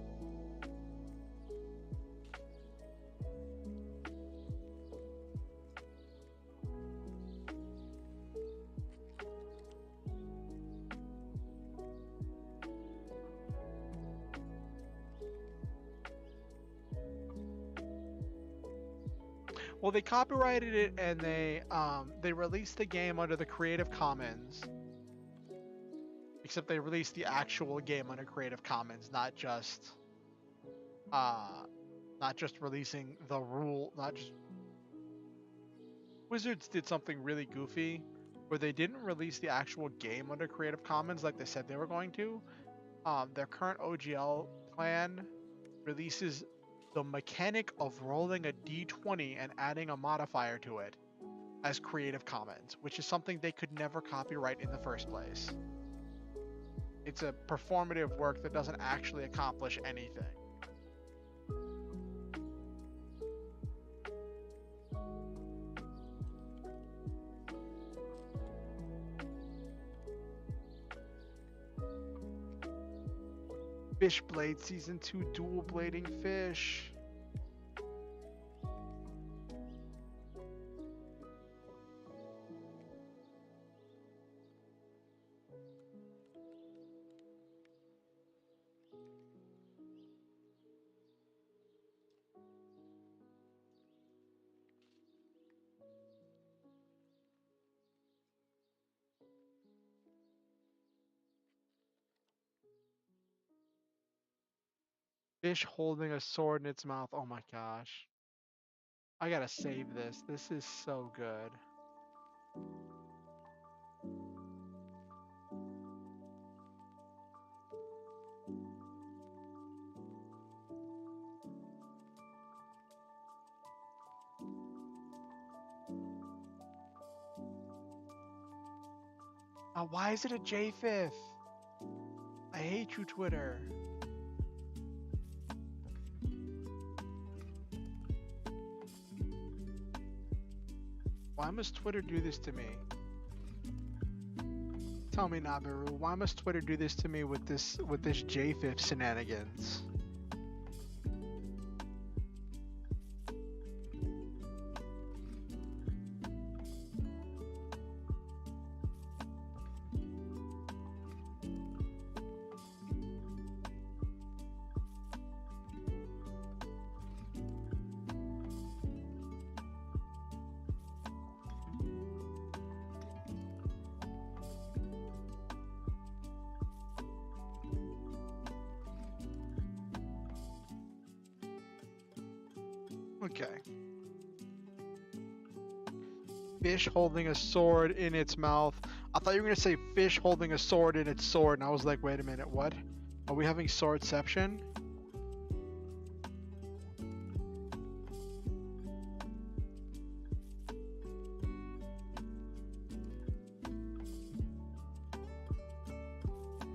Well, they copyrighted it and they released the game under the Creative Commons. Except they released the actual game under Creative Commons, not just releasing the rule, not just Wizards did something really goofy where they didn't release the actual game under Creative Commons like they said they were going to. Their current OGL plan releases the mechanic of rolling a d20 and adding a modifier to it as Creative Commons, which is something they could never copyright in the first place. It's a performative work that doesn't actually accomplish anything. Fishblade Season 2 dual blading fish. Fish holding a sword in its mouth. Oh my gosh. I gotta save this. This is so good. Why is it a J5th? I hate you, Twitter. Why must Twitter do this to me? Tell me, Nabiru, why must Twitter do this to me with this J5th shenanigans? Okay. Fish holding a sword in its mouth. I thought you were going to say fish holding a sword in its sword, and I was like, wait a minute, what? Are we having swordception?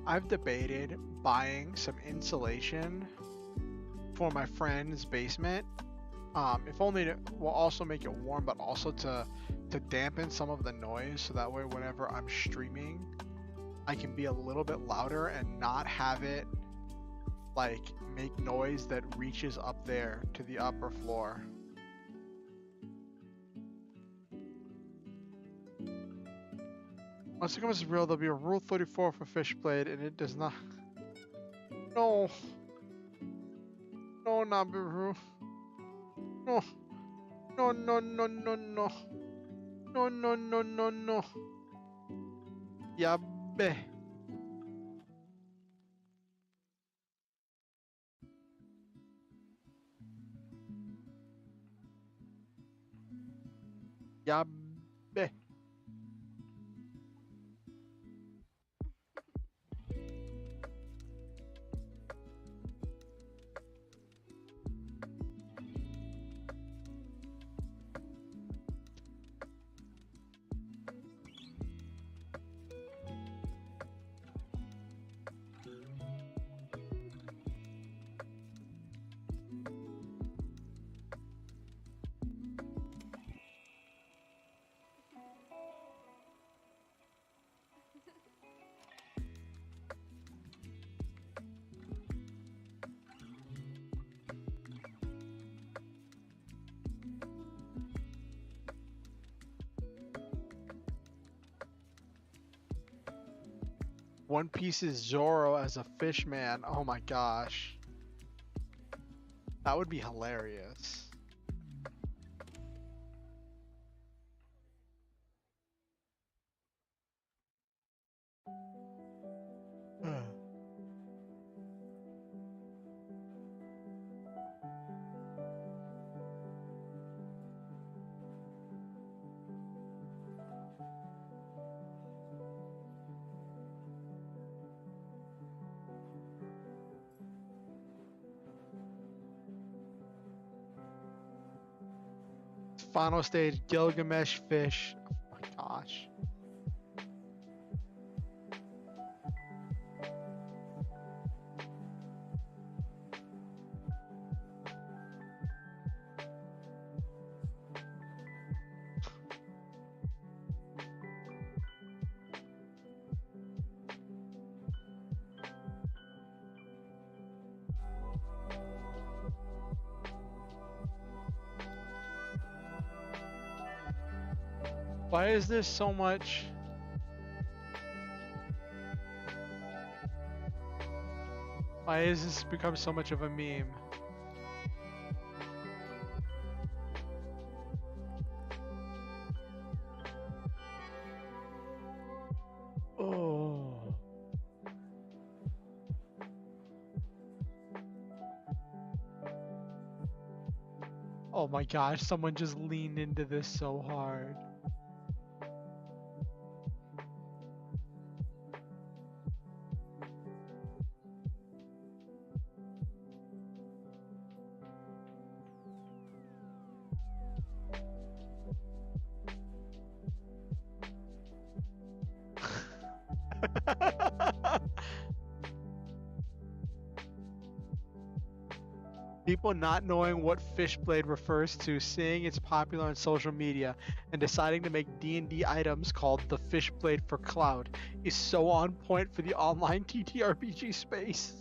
I've debated buying some insulation for my friend's basement. If only to, will also make it warm, but also to dampen some of the noise, so that way whenever I'm streaming, I can be a little bit louder and not have it like make noise that reaches up there to the upper floor. Once it becomes real, there'll be a Rule 34 for Fishblade, and it does not. No. No, Nabiru. No. No, no, no, no, no. No, no, no, no, no. Yabe. Yabe. One Piece's Zoro as a fish man. Oh my gosh. That would be hilarious. Final stage, Gilgamesh fish. Oh my gosh. Why is there so much? Why has this become so much of a meme? Oh. Oh my gosh, someone just leaned into this so hard. People not knowing what Fishblade refers to, seeing it's popular on social media, and deciding to make D&D items called the Fishblade for clout is so on point for the online TTRPG space.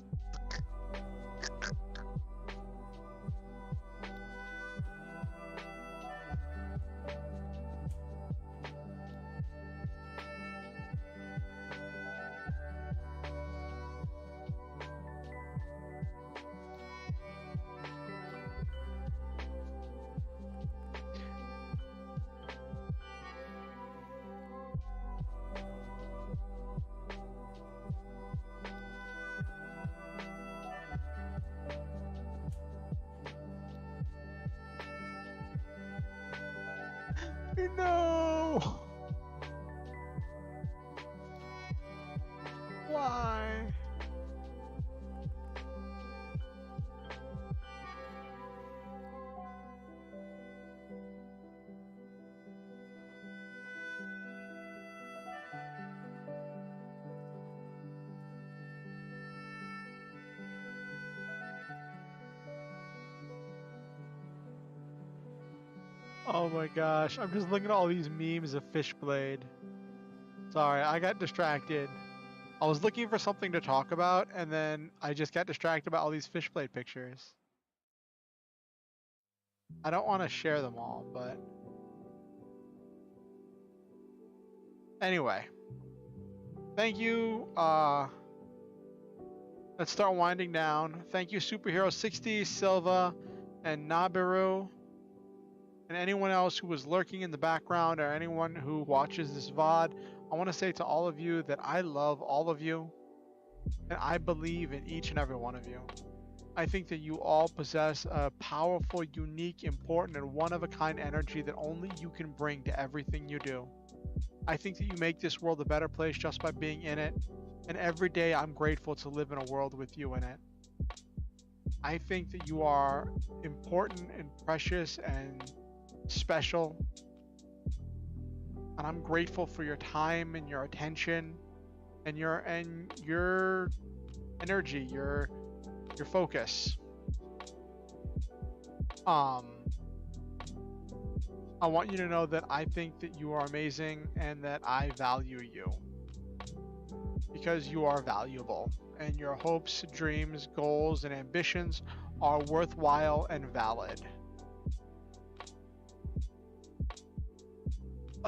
No! Why? Oh my gosh, I'm just looking at all these memes of Fishblade. Sorry, I got distracted. I was looking for something to talk about, and then I just got distracted by all these Fishblade pictures. I don't want to share them all, but... Anyway. Thank you, let's start winding down. Thank you, Superhero 60, Silva, and Nabiru. And anyone else who was lurking in the background, or anyone who watches this VOD, I want to say to all of you that I love all of you, and I believe in each and every one of you. I think that you all possess a powerful, unique, important, and one-of-a-kind energy that only you can bring to everything you do. I think that you make this world a better place just by being in it, and every day I'm grateful to live in a world with you in it. I think that you are important and precious and special, and I'm grateful for your time and your attention and your energy, your focus. I want you to know that I think that you are amazing and that I value you because you are valuable, and your hopes, dreams, goals, and ambitions are worthwhile and valid.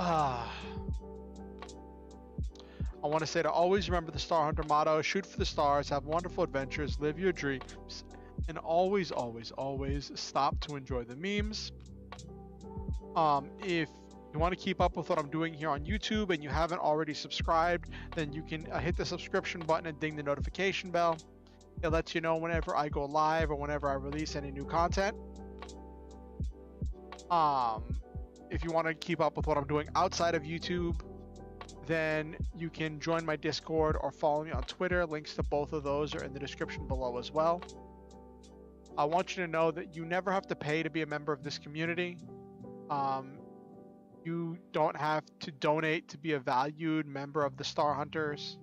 I want to say to always remember the Star Hunter motto: shoot for the stars, have wonderful adventures, live your dreams, and always, always, always stop to enjoy the memes. If you want to keep up with what I'm doing here on YouTube and you haven't already subscribed, then you can hit the subscription button and ding the notification bell. It lets you know whenever I go live or whenever I release any new content. If you want to keep up with what I'm doing outside of YouTube, then you can join my Discord or follow me on Twitter. Links to both of those are in the description below as well. I want you to know that you never have to pay to be a member of this community. You don't have to donate to be a valued member of the Star Hunters.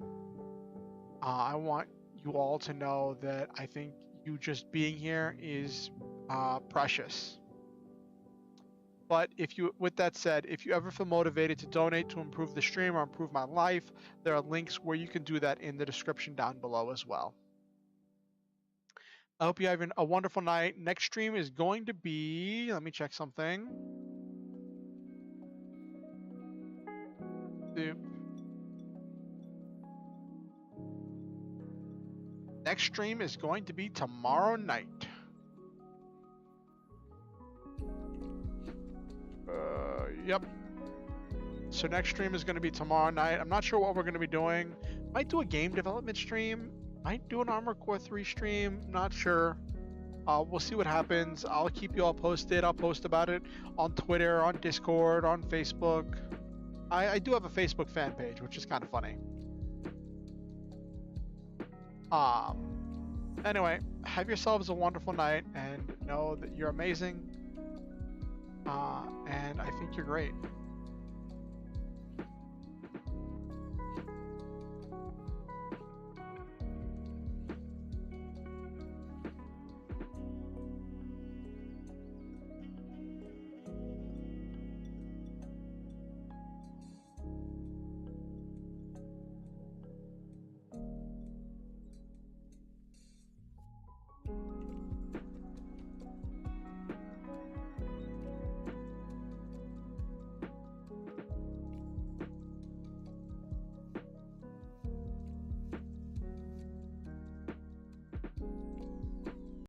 I want you all to know that I think you just being here is precious. But with that said, if you ever feel motivated to donate to improve the stream or improve my life, there are links where you can do that in the description down below as well. I hope you have a wonderful night. Next stream is going to be, let me check something. Next stream is going to be tomorrow night. Yep. So next stream is going to be tomorrow night. I'm not sure what we're going to be doing. Might do a game development stream. Might do an Armored Core 3 stream. Not sure. We'll see what happens. I'll keep you all posted. I'll post about it on Twitter, on Discord, on Facebook. I do have a Facebook fan page, which is kind of funny. Anyway, have yourselves a wonderful night and know that you're amazing. And I think you're great.